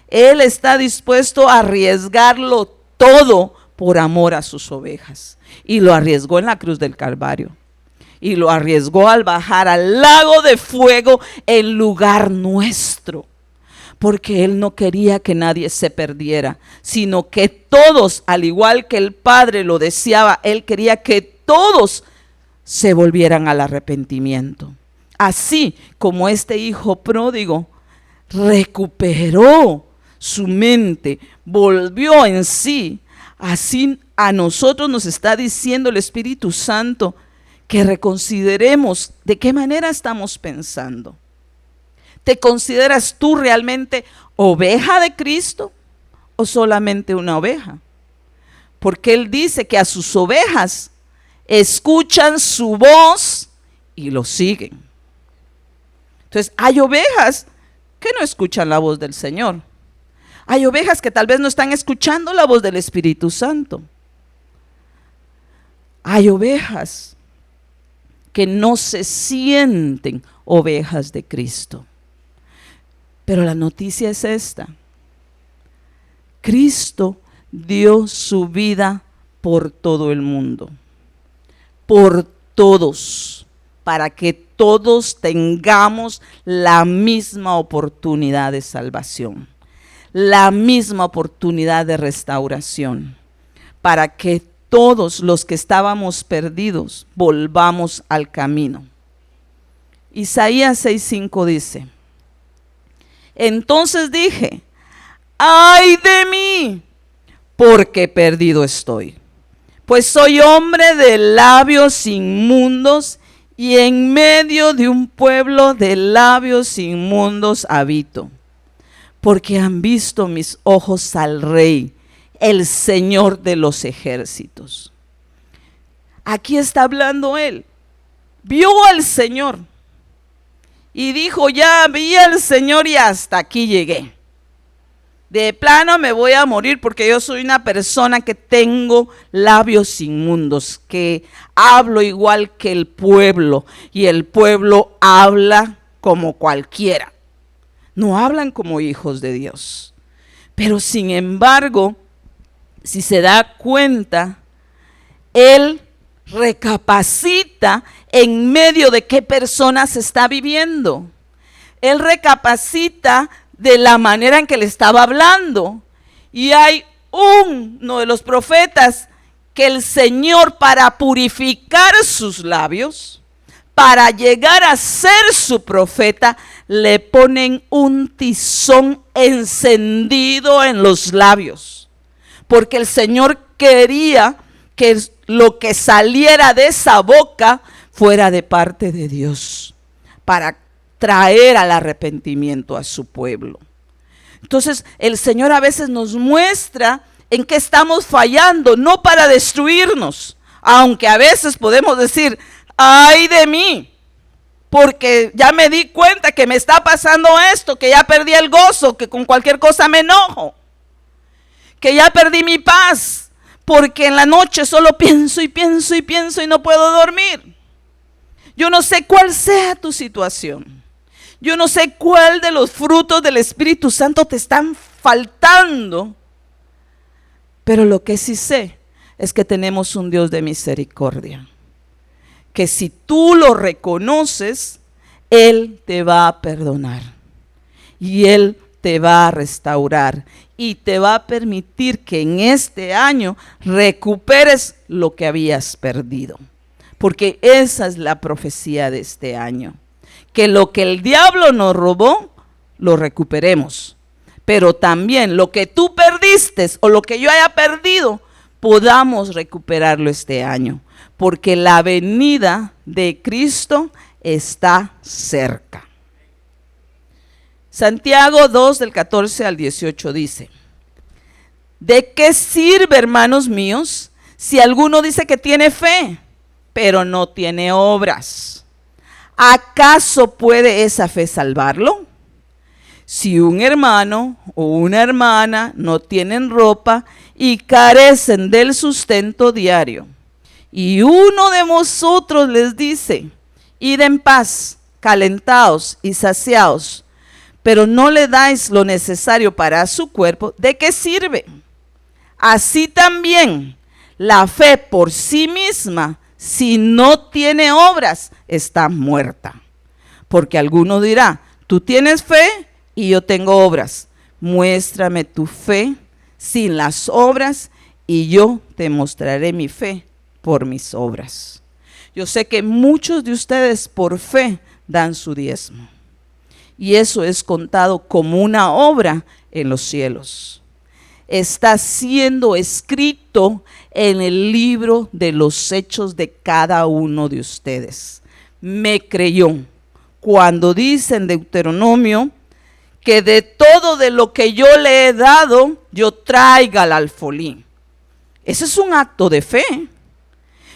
Él está dispuesto a arriesgarlo todo por amor a sus ovejas, y lo arriesgó en la cruz del Calvario, y lo arriesgó al bajar al lago de fuego en lugar nuestro, porque Él no quería que nadie se perdiera, sino que todos, al igual que el Padre lo deseaba, Él quería que todos se volvieran al arrepentimiento. Así como este hijo pródigo recuperó su mente, volvió en sí, así a nosotros nos está diciendo el Espíritu Santo que reconsideremos de qué manera estamos pensando. ¿Te consideras tú realmente oveja de Cristo o solamente una oveja? Porque Él dice que a sus ovejas escuchan su voz y lo siguen. Entonces hay ovejas que no escuchan la voz del Señor. Hay ovejas que tal vez no están escuchando la voz del Espíritu Santo. Hay ovejas que no se sienten ovejas de Cristo. Pero la noticia es esta: Cristo dio su vida por todo el mundo, por todos, para que todos tengamos la misma oportunidad de salvación, la misma oportunidad de restauración, para que todos los que estábamos perdidos volvamos al camino. Isaías 6:5 dice, entonces dije, ¡ay de mí! Porque perdido estoy, pues soy hombre de labios inmundos y en medio de un pueblo de labios inmundos habito. porque han visto mis ojos al Rey, el Señor de los ejércitos. Aquí está hablando él. Vio al Señor y dijo, ya vi al Señor y hasta aquí llegué. De plano me voy a morir porque yo soy una persona que tengo labios inmundos, que hablo igual que el pueblo, y el pueblo habla como cualquiera. No hablan como hijos de Dios. Pero sin embargo, si se da cuenta, él recapacita en medio de qué personas está viviendo. Él recapacita de la manera en que le estaba hablando. Y hay uno de los profetas que el Señor, para purificar sus labios, para llegar a ser su profeta, le ponen un tizón encendido en los labios. Porque el Señor quería que lo que saliera de esa boca fuera de parte de Dios, para traer al arrepentimiento a su pueblo. Entonces el Señor a veces nos muestra en qué estamos fallando, no para destruirnos, aunque a veces podemos decir, ay de mí, porque ya me di cuenta que me está pasando esto, que ya perdí el gozo, que con cualquier cosa me enojo, que ya perdí mi paz, porque en la noche solo pienso y pienso y pienso y no puedo dormir. Yo no sé cuál sea tu situación. Yo no sé cuál de los frutos del Espíritu Santo te están faltando. Pero lo que sí sé es que tenemos un Dios de misericordia. Que si tú lo reconoces, Él te va a perdonar. Y Él te va a restaurar. Y te va a permitir que en este año recuperes lo que habías perdido. Porque esa es la profecía de este año. Que lo que el diablo nos robó, lo recuperemos. Pero también lo que tú perdiste o lo que yo haya perdido, podamos recuperarlo este año. Porque la venida de Cristo está cerca. Santiago 2 del 14 al 18 dice, ¿de qué sirve, hermanos míos, si alguno dice que tiene fe, pero no tiene obras? ¿Acaso puede esa fe salvarlo? Si un hermano o una hermana no tienen ropa y carecen del sustento diario, y uno de vosotros les dice, id en paz, calentados y saciados, pero no le dais lo necesario para su cuerpo, ¿de qué sirve? Así también la fe por sí misma, si no tiene obras, está muerta. Porque alguno dirá, tú tienes fe y yo tengo obras. Muéstrame tu fe sin las obras y yo te mostraré mi fe por mis obras. Yo sé que muchos de ustedes por fe dan su diezmo. Y eso es contado como una obra en los cielos. Está siendo escrito en el libro de los hechos de cada uno de ustedes. Me creyó cuando dice en Deuteronomio que de todo de lo que yo le he dado, yo traiga al alfolí. Ese es un acto de fe.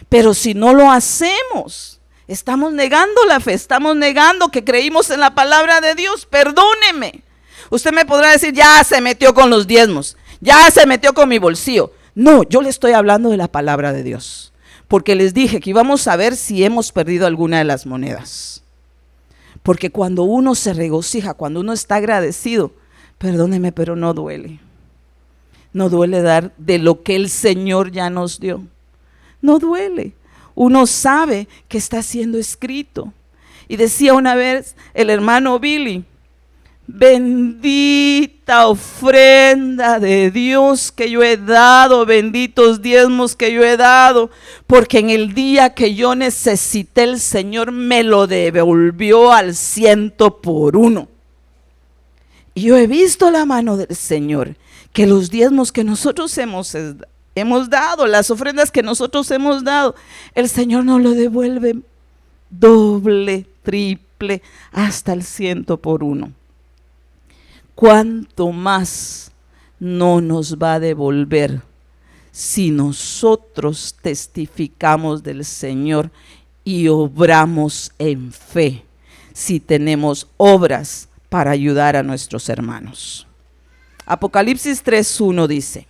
Pero si no lo hacemos, estamos negando la fe, estamos negando que creímos en la palabra de Dios. Perdóneme. Usted me podrá decir, ya se metió con los diezmos, ya se metió con mi bolsillo. No, yo le estoy hablando de la palabra de Dios. Porque les dije que íbamos a ver si hemos perdido alguna de las monedas. Porque cuando uno se regocija, cuando uno está agradecido, perdóneme, pero no duele. No duele dar de lo que el Señor ya nos dio. No duele. Uno sabe que está siendo escrito. Y decía una vez el hermano Billy, bendita ofrenda de Dios que yo he dado, benditos diezmos que yo he dado, porque en el día que yo necesité el Señor me lo devolvió al 100%. Y yo he visto la mano del Señor, que los diezmos que nosotros hemos dado, las ofrendas que nosotros hemos dado, el Señor nos lo devuelve doble, triple, hasta el 100%. ¿cuánto más no nos va a devolver si nosotros testificamos del Señor y obramos en fe, si tenemos obras para ayudar a nuestros hermanos? Apocalipsis 3:1 dice: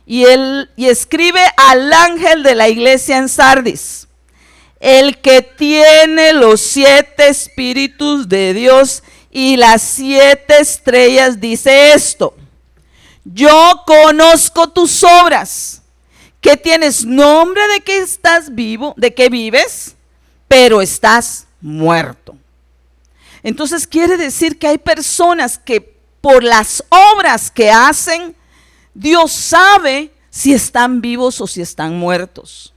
y escribe al ángel de la iglesia en Sardis, el que tiene los 7 espíritus de Dios y las 7 estrellas, dice esto: yo conozco tus obras, que tienes nombre de que estás vivo, de que vives, pero estás muerto. Entonces quiere decir que hay personas que por las obras que hacen, Dios sabe si están vivos o si están muertos.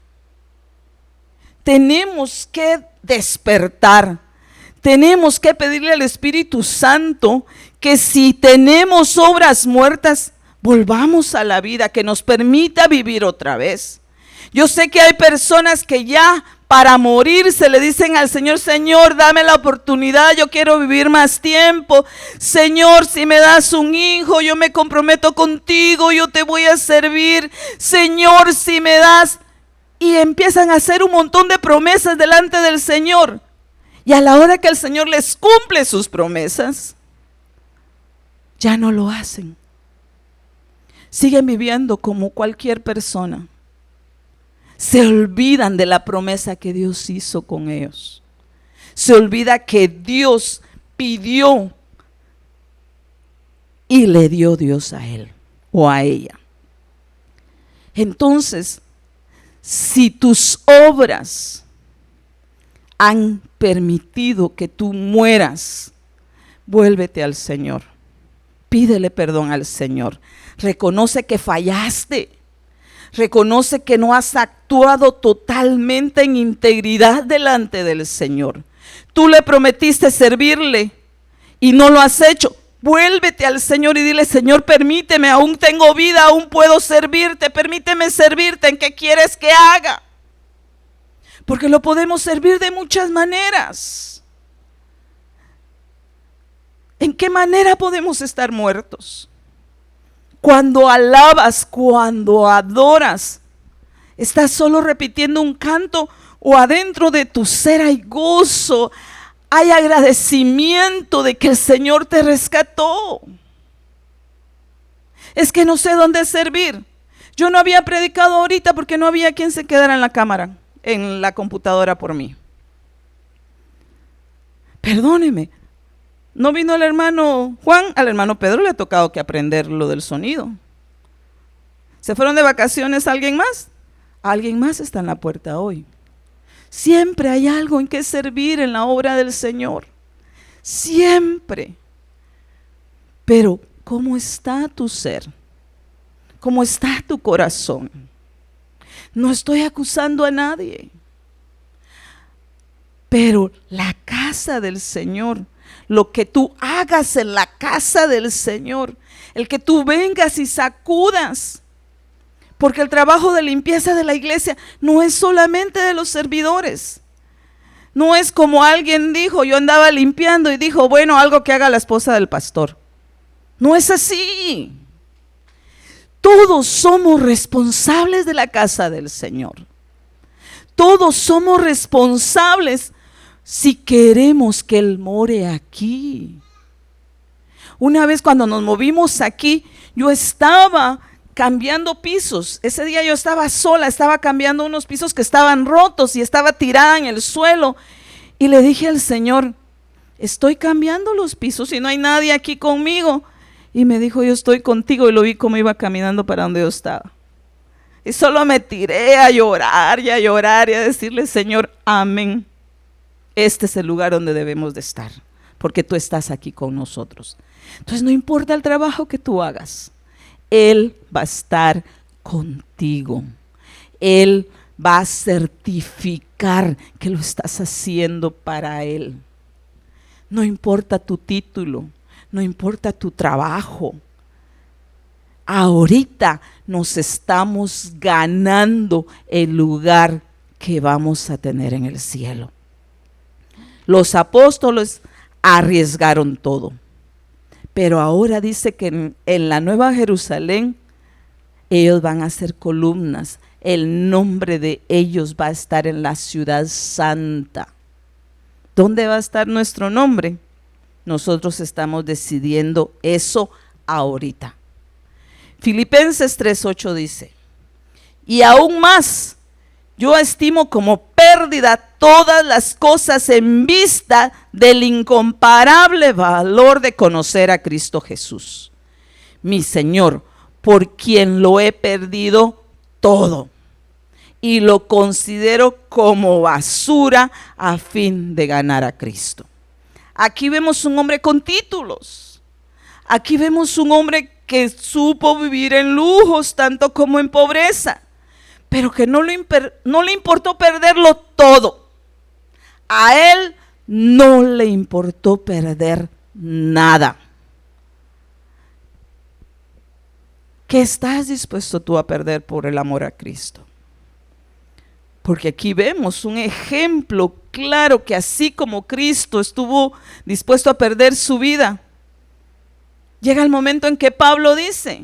Tenemos que despertar. Tenemos que pedirle al Espíritu Santo que si tenemos obras muertas, volvamos a la vida, que nos permita vivir otra vez. Yo sé que hay personas que ya para morirse le dicen al Señor: Señor, dame la oportunidad, yo quiero vivir más tiempo. Señor, si me das un hijo, yo me comprometo contigo, yo te voy a servir. Señor, si me das... Y empiezan a hacer un montón de promesas delante del Señor. Y a la hora que el Señor les cumple sus promesas, ya no lo hacen. Siguen viviendo como cualquier persona. Se olvidan de la promesa que Dios hizo con ellos. Se olvida que Dios pidió y le dio Dios a él o a ella. Entonces, si tus obras han permitido que tú mueras, vuélvete al Señor. Pídele perdón al Señor. Reconoce que fallaste. Reconoce que no has actuado totalmente en integridad delante del Señor. Tú le prometiste servirle y no lo has hecho. Vuélvete al Señor y dile: Señor, permíteme, aún tengo vida, aún puedo servirte, permíteme servirte. ¿En qué quieres que haga? Porque lo podemos servir de muchas maneras. ¿En qué manera podemos estar muertos? Cuando alabas, cuando adoras, ¿estás solo repitiendo un canto o adentro de tu ser hay gozo? Hay agradecimiento de que el Señor te rescató. Es que no sé dónde servir. Yo no había predicado ahorita porque no había quien se quedara en la cámara, en la computadora por mí. Perdóneme. ¿No vino el hermano Juan? Al hermano Pedro le ha tocado que aprender lo del sonido. ¿Se fueron de vacaciones alguien más? Alguien más está en la puerta hoy. Siempre hay algo en que servir en la obra del Señor. Siempre. Pero, ¿cómo está tu ser? ¿Cómo está tu corazón? No estoy acusando a nadie. Pero la casa del Señor, lo que tú hagas en la casa del Señor, el que tú vengas y sacudas, porque el trabajo de limpieza de la iglesia no es solamente de los servidores. No es como alguien dijo: yo andaba limpiando y dijo: bueno, algo que haga la esposa del pastor. No es así. Todos somos responsables de la casa del Señor. Todos somos responsables si queremos que Él more aquí. Una vez cuando nos movimos aquí, yo estaba cambiando pisos. Ese día yo estaba sola, estaba cambiando unos pisos que estaban rotos y estaba tirada en el suelo. Y le dije al Señor: estoy cambiando los pisos y no hay nadie aquí conmigo. Y me dijo: yo estoy contigo. Y lo vi como iba caminando para donde yo estaba. Y solo me tiré a llorar y a llorar y a decirle: Señor, amén. Este es el lugar donde debemos de estar, porque tú estás aquí con nosotros. Entonces no importa el trabajo que tú hagas, Él va a estar contigo. Él va a certificar que lo estás haciendo para Él. No importa tu título, no importa tu trabajo. Ahorita nos estamos ganando el lugar que vamos a tener en el cielo. Los apóstoles arriesgaron todo, Pero ahora dice que en la Nueva Jerusalén ellos van a ser columnas. El nombre de ellos va a estar en la ciudad santa. ¿Dónde va a estar nuestro nombre? Nosotros estamos decidiendo eso ahorita. Filipenses 3:8 dice: y aún más, yo estimo como pérdida todas las cosas en vista del incomparable valor de conocer a Cristo Jesús, mi Señor, por quien lo he perdido todo y lo considero como basura a fin de ganar a Cristo. Aquí vemos un hombre con títulos. Aquí vemos un hombre que supo vivir en lujos tanto como en pobreza, pero que no le importó perderlo todo. A él no le importó perder nada. ¿Qué estás dispuesto tú a perder por el amor a Cristo? Porque aquí vemos un ejemplo claro que así como Cristo estuvo dispuesto a perder su vida, llega el momento en que Pablo dice: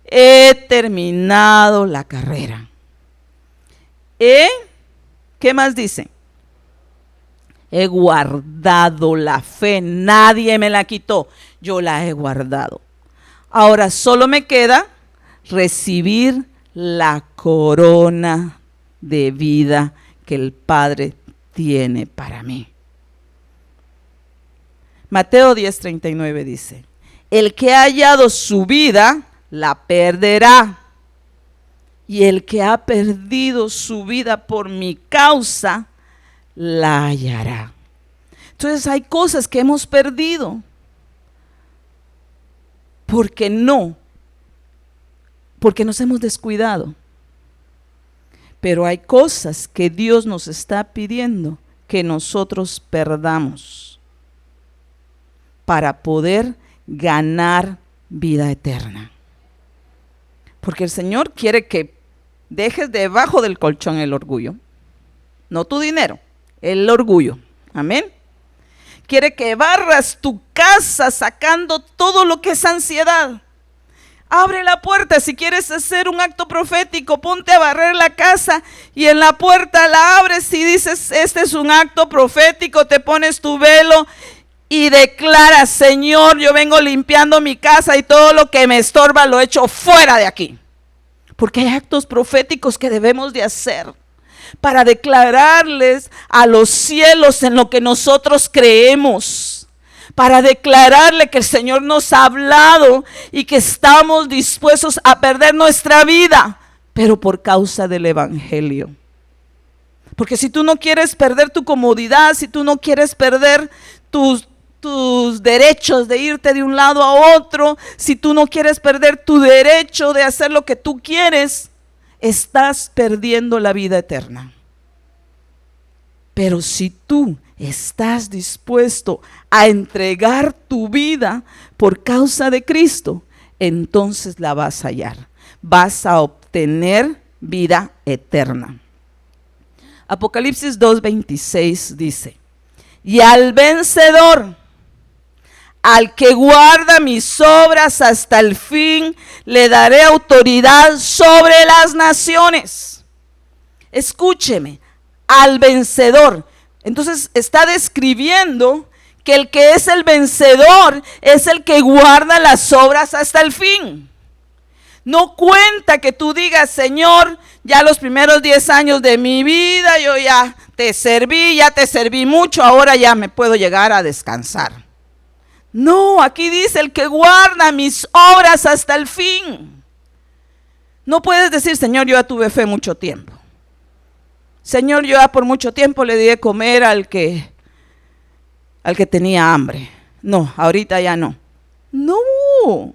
he terminado la carrera. ¿Qué más dice? He guardado la fe, nadie me la quitó, yo la he guardado. Ahora solo me queda recibir la corona de vida que el Padre tiene para mí. Mateo 10:39 dice: el que ha hallado su vida, la perderá. Y el que ha perdido su vida por mi causa, la hallará. Entonces hay cosas que hemos perdido porque nos hemos descuidado. Pero hay cosas que Dios nos está pidiendo que nosotros perdamos para poder ganar vida eterna. Porque el Señor quiere que dejes debajo del colchón el orgullo. No tu dinero, el orgullo. Amén. Quiere que barras tu casa sacando todo lo que es ansiedad. Abre la puerta, si quieres hacer un acto profético, ponte a barrer la casa y en la puerta la abres y dices: este es un acto profético, te pones tu velo y declaras: Señor, yo vengo limpiando mi casa y todo lo que me estorba lo echo fuera de aquí. Porque hay actos proféticos que debemos de hacer para declararles a los cielos en lo que nosotros creemos. Para declararle que el Señor nos ha hablado y que estamos dispuestos a perder nuestra vida, pero por causa del Evangelio. Porque si tú no quieres perder tu comodidad, si tú no quieres perder tus derechos de irte de un lado a otro, si tú no quieres perder tu derecho de hacer lo que tú quieres, estás perdiendo la vida eterna. Pero si tú estás dispuesto a entregar tu vida por causa de Cristo, entonces la vas a hallar. Vas a obtener vida eterna. Apocalipsis 2:26 dice: y al vencedor, al que guarda mis obras hasta el fin, le daré autoridad sobre las naciones. Escúcheme, al vencedor. Entonces está describiendo que el que es el vencedor es el que guarda las obras hasta el fin. No cuenta que tú digas: Señor, ya los primeros 10 años de mi vida yo ya te serví mucho, ahora ya me puedo llegar a descansar. No, aquí dice: el que guarda mis obras hasta el fin. No puedes decir: Señor, yo ya tuve fe mucho tiempo. Señor, yo ya por mucho tiempo le di de comer al que tenía hambre. No, ahorita ya no. No,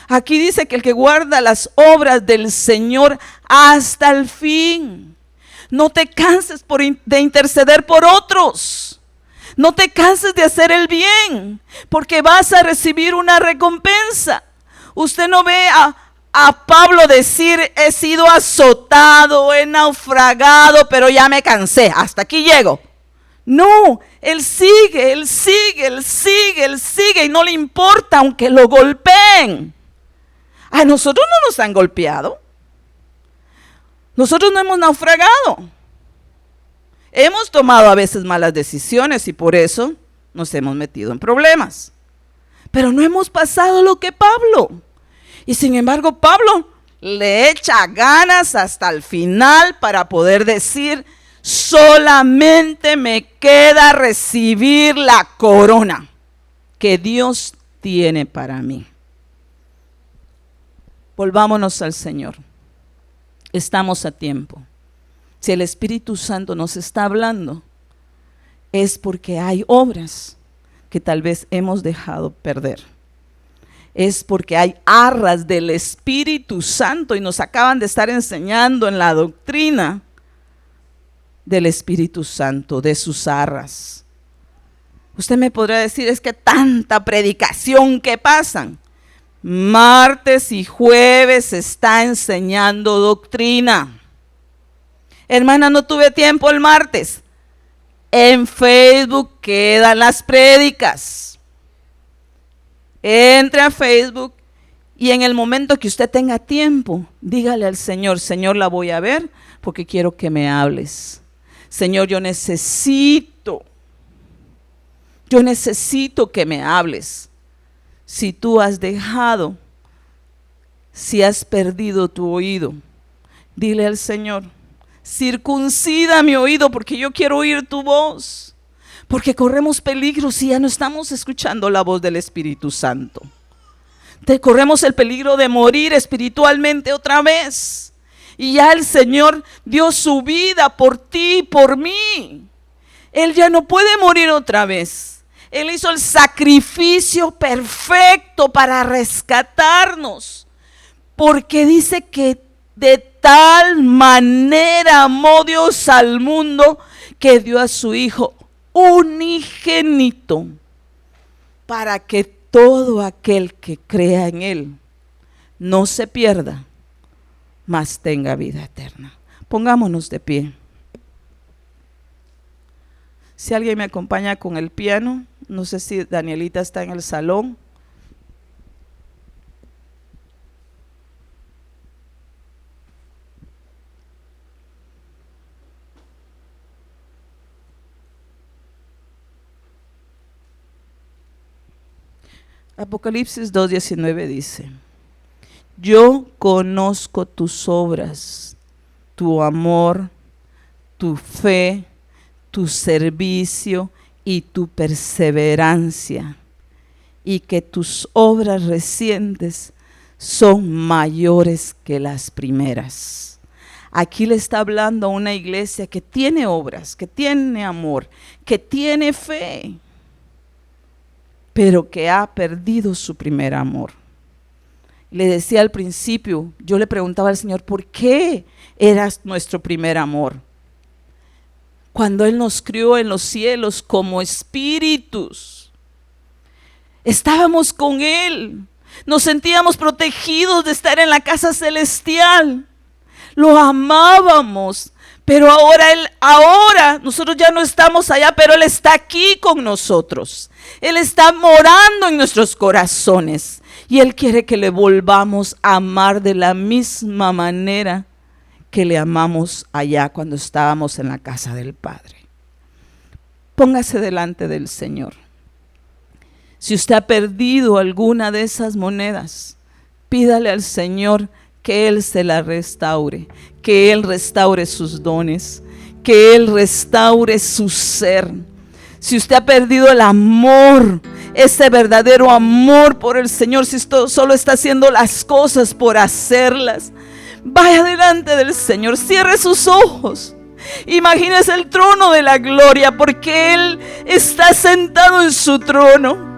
aquí dice que el que guarda las obras del Señor hasta el fin. No te canses de interceder por otros. No te canses de hacer el bien, porque vas a recibir una recompensa. Usted no ve a Pablo decir: he sido azotado, he naufragado, pero ya me cansé, hasta aquí llego. No, Él sigue, él sigue, él sigue, él sigue y no le importa aunque lo golpeen. A nosotros no nos han golpeado. Nosotros no hemos naufragado. Hemos tomado a veces malas decisiones y por eso nos hemos metido en problemas. Pero no hemos pasado lo que Pablo. Y sin embargo, Pablo le echa ganas hasta el final para poder decir: solamente me queda recibir la corona que Dios tiene para mí. Volvámonos al Señor. Estamos a tiempo. Si el Espíritu Santo nos está hablando, es porque hay obras que tal vez hemos dejado perder. Es porque hay arras del Espíritu Santo y nos acaban de estar enseñando en la doctrina del Espíritu Santo, de sus arras. Usted me podrá decir: es que tanta predicación que pasan. Martes y jueves se está enseñando doctrina. Hermana, no tuve tiempo el martes. En Facebook quedan las prédicas. Entre a Facebook y en el momento que usted tenga tiempo, dígale al Señor: Señor, la voy a ver porque quiero que me hables. Señor, yo necesito que me hables. Si tú has dejado, si has perdido tu oído, dile al Señor: circuncida mi oído porque yo quiero oír tu voz. Porque corremos peligro si ya no estamos escuchando la voz del Espíritu Santo. Corremos el peligro de morir espiritualmente otra vez. Y ya el Señor dio su vida por ti y por mí. Él ya no puede morir otra vez. Él hizo el sacrificio perfecto para rescatarnos. Porque dice que de tal manera amó Dios al mundo que dio a su Hijo unigénito para que todo aquel que crea en Él no se pierda, mas tenga vida eterna. Pongámonos de pie. Si alguien me acompaña con el piano, no sé si Danielita está en el salón. Apocalipsis 2:19 dice: yo conozco tus obras, tu amor, tu fe, tu servicio y tu perseverancia, y que tus obras recientes son mayores que las primeras. Aquí le está hablando a una iglesia que tiene obras, que tiene amor, que tiene fe, pero que ha perdido su primer amor. Le decía al principio, yo le preguntaba al Señor: ¿por qué eras nuestro primer amor? Cuando Él nos crió en los cielos como espíritus, estábamos con Él, nos sentíamos protegidos de estar en la casa celestial, lo amábamos. Pero ahora nosotros ya no estamos allá, pero Él está aquí con nosotros. Él está morando en nuestros corazones y Él quiere que le volvamos a amar de la misma manera que le amamos allá cuando estábamos en la casa del Padre. Póngase delante del Señor. Si usted ha perdido alguna de esas monedas, pídale al Señor que Él se la restaure, que Él restaure sus dones, que Él restaure su ser. Si usted ha perdido el amor, ese verdadero amor por el Señor, si usted solo está haciendo las cosas por hacerlas, vaya delante del Señor, cierre sus ojos, imagínese el trono de la gloria, porque Él está sentado en su trono.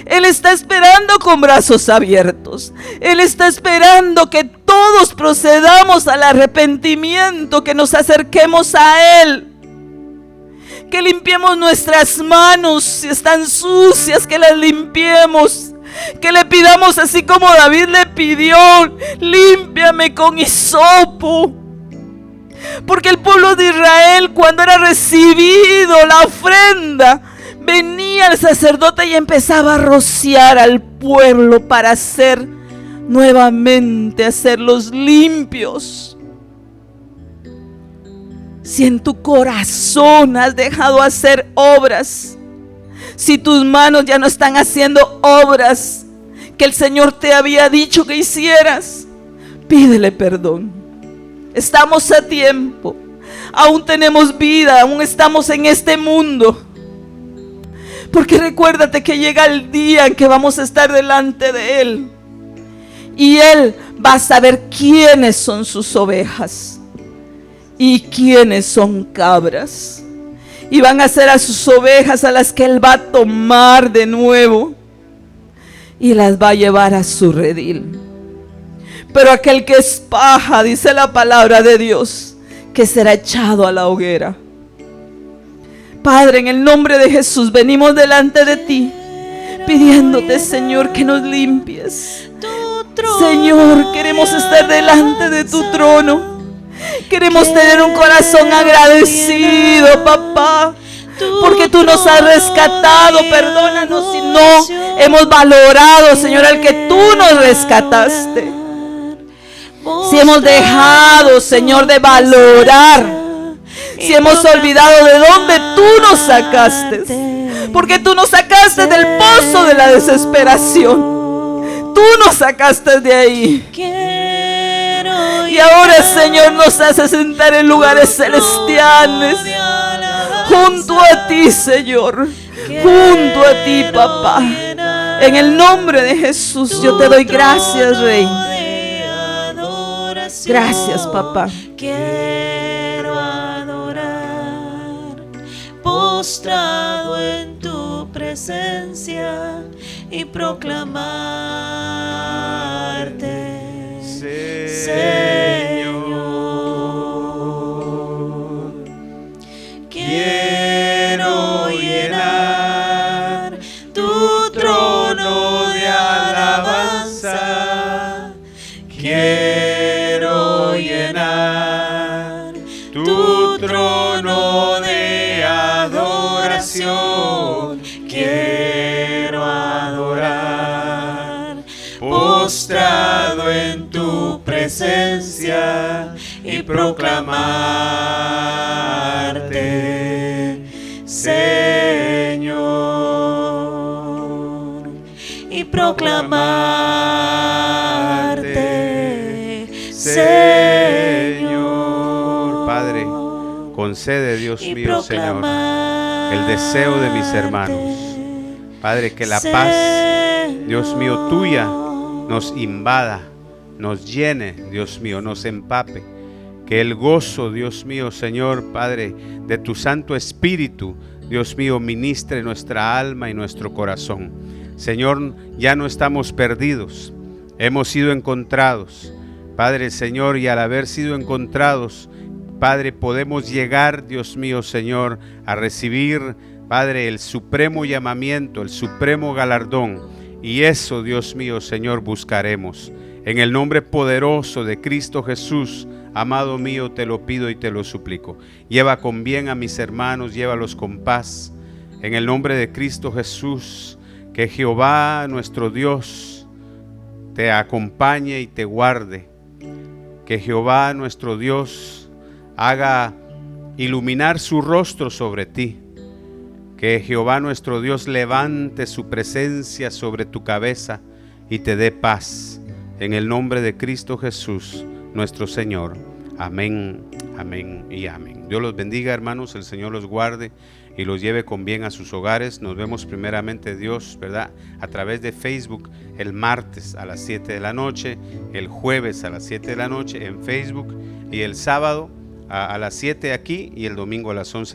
Él está esperando con brazos abiertos. Él está esperando que todos procedamos al arrepentimiento, que nos acerquemos a Él, que limpiemos nuestras manos si están sucias, que las limpiemos, que le pidamos así como David le pidió: límpiame con hisopo. Porque el pueblo de Israel, cuando era recibido la ofrenda, venía el sacerdote y empezaba a rociar al pueblo para hacerlos limpios. Si en tu corazón has dejado hacer obras, si tus manos ya no están haciendo obras que el Señor te había dicho que hicieras, pídele perdón. Estamos a tiempo, aún tenemos vida, aún estamos en este mundo. Porque recuérdate que llega el día en que vamos a estar delante de Él, y Él va a saber quiénes son sus ovejas y quiénes son cabras. Y van a ser a sus ovejas a las que Él va a tomar de nuevo y las va a llevar a su redil. Pero aquel que es paja, dice la palabra de Dios, que será echado a la hoguera. Padre, en el nombre de Jesús venimos delante de ti, pidiéndote, Señor, que nos limpies. Señor, queremos estar delante de tu trono. Queremos tener un corazón agradecido, papá, porque tú nos has rescatado. Perdónanos si no hemos valorado, Señor, al que tú nos rescataste. Si hemos dejado, Señor, de valorar, si hemos olvidado de dónde tú nos sacaste, porque tú nos sacaste del pozo de la desesperación. Tú nos sacaste de ahí. Y ahora, Señor, nos hace sentar en lugares celestiales junto a ti, Señor, junto a ti, papá. En el nombre de Jesús yo te doy gracias, Rey. Gracias, papá. Quiero adorar, postrado en tu presencia y proclamarte, Señor. Quiero llenar tu trono de alabanza. Quiero llenar tu trono de adoración. Quiero adorar, postrado en tu presencia y proclamarte, Señor, y proclamarte, Señor. Padre, concede, Dios mío, Señor, el deseo de mis hermanos. Padre, que la paz, Dios mío, tuya nos invada, nos llene, Dios mío, nos empape. Que el gozo, Dios mío, Señor, Padre, de tu Santo Espíritu, Dios mío, ministre nuestra alma y nuestro corazón. Señor, ya no estamos perdidos, hemos sido encontrados, Padre, Señor, y al haber sido encontrados, Padre, podemos llegar, Dios mío, Señor, a recibir, Padre, el supremo llamamiento, el supremo galardón. Y eso, Dios mío, Señor, buscaremos. En el nombre poderoso de Cristo Jesús, amado mío, te lo pido y te lo suplico. Lleva con bien a mis hermanos, llévalos con paz. En el nombre de Cristo Jesús, que Jehová, nuestro Dios, te acompañe y te guarde. Que Jehová, nuestro Dios, haga iluminar su rostro sobre ti. Que Jehová nuestro Dios levante su presencia sobre tu cabeza y te dé paz. En el nombre de Cristo Jesús, nuestro Señor. Amén, amén y amén. Dios los bendiga, hermanos. El Señor los guarde y los lleve con bien a sus hogares. Nos vemos primeramente, Dios, ¿verdad?, a través de Facebook el martes a las 7 de la noche, el jueves a las 7 de la noche en Facebook y el sábado a las 7 aquí y el domingo a las 11 de la noche.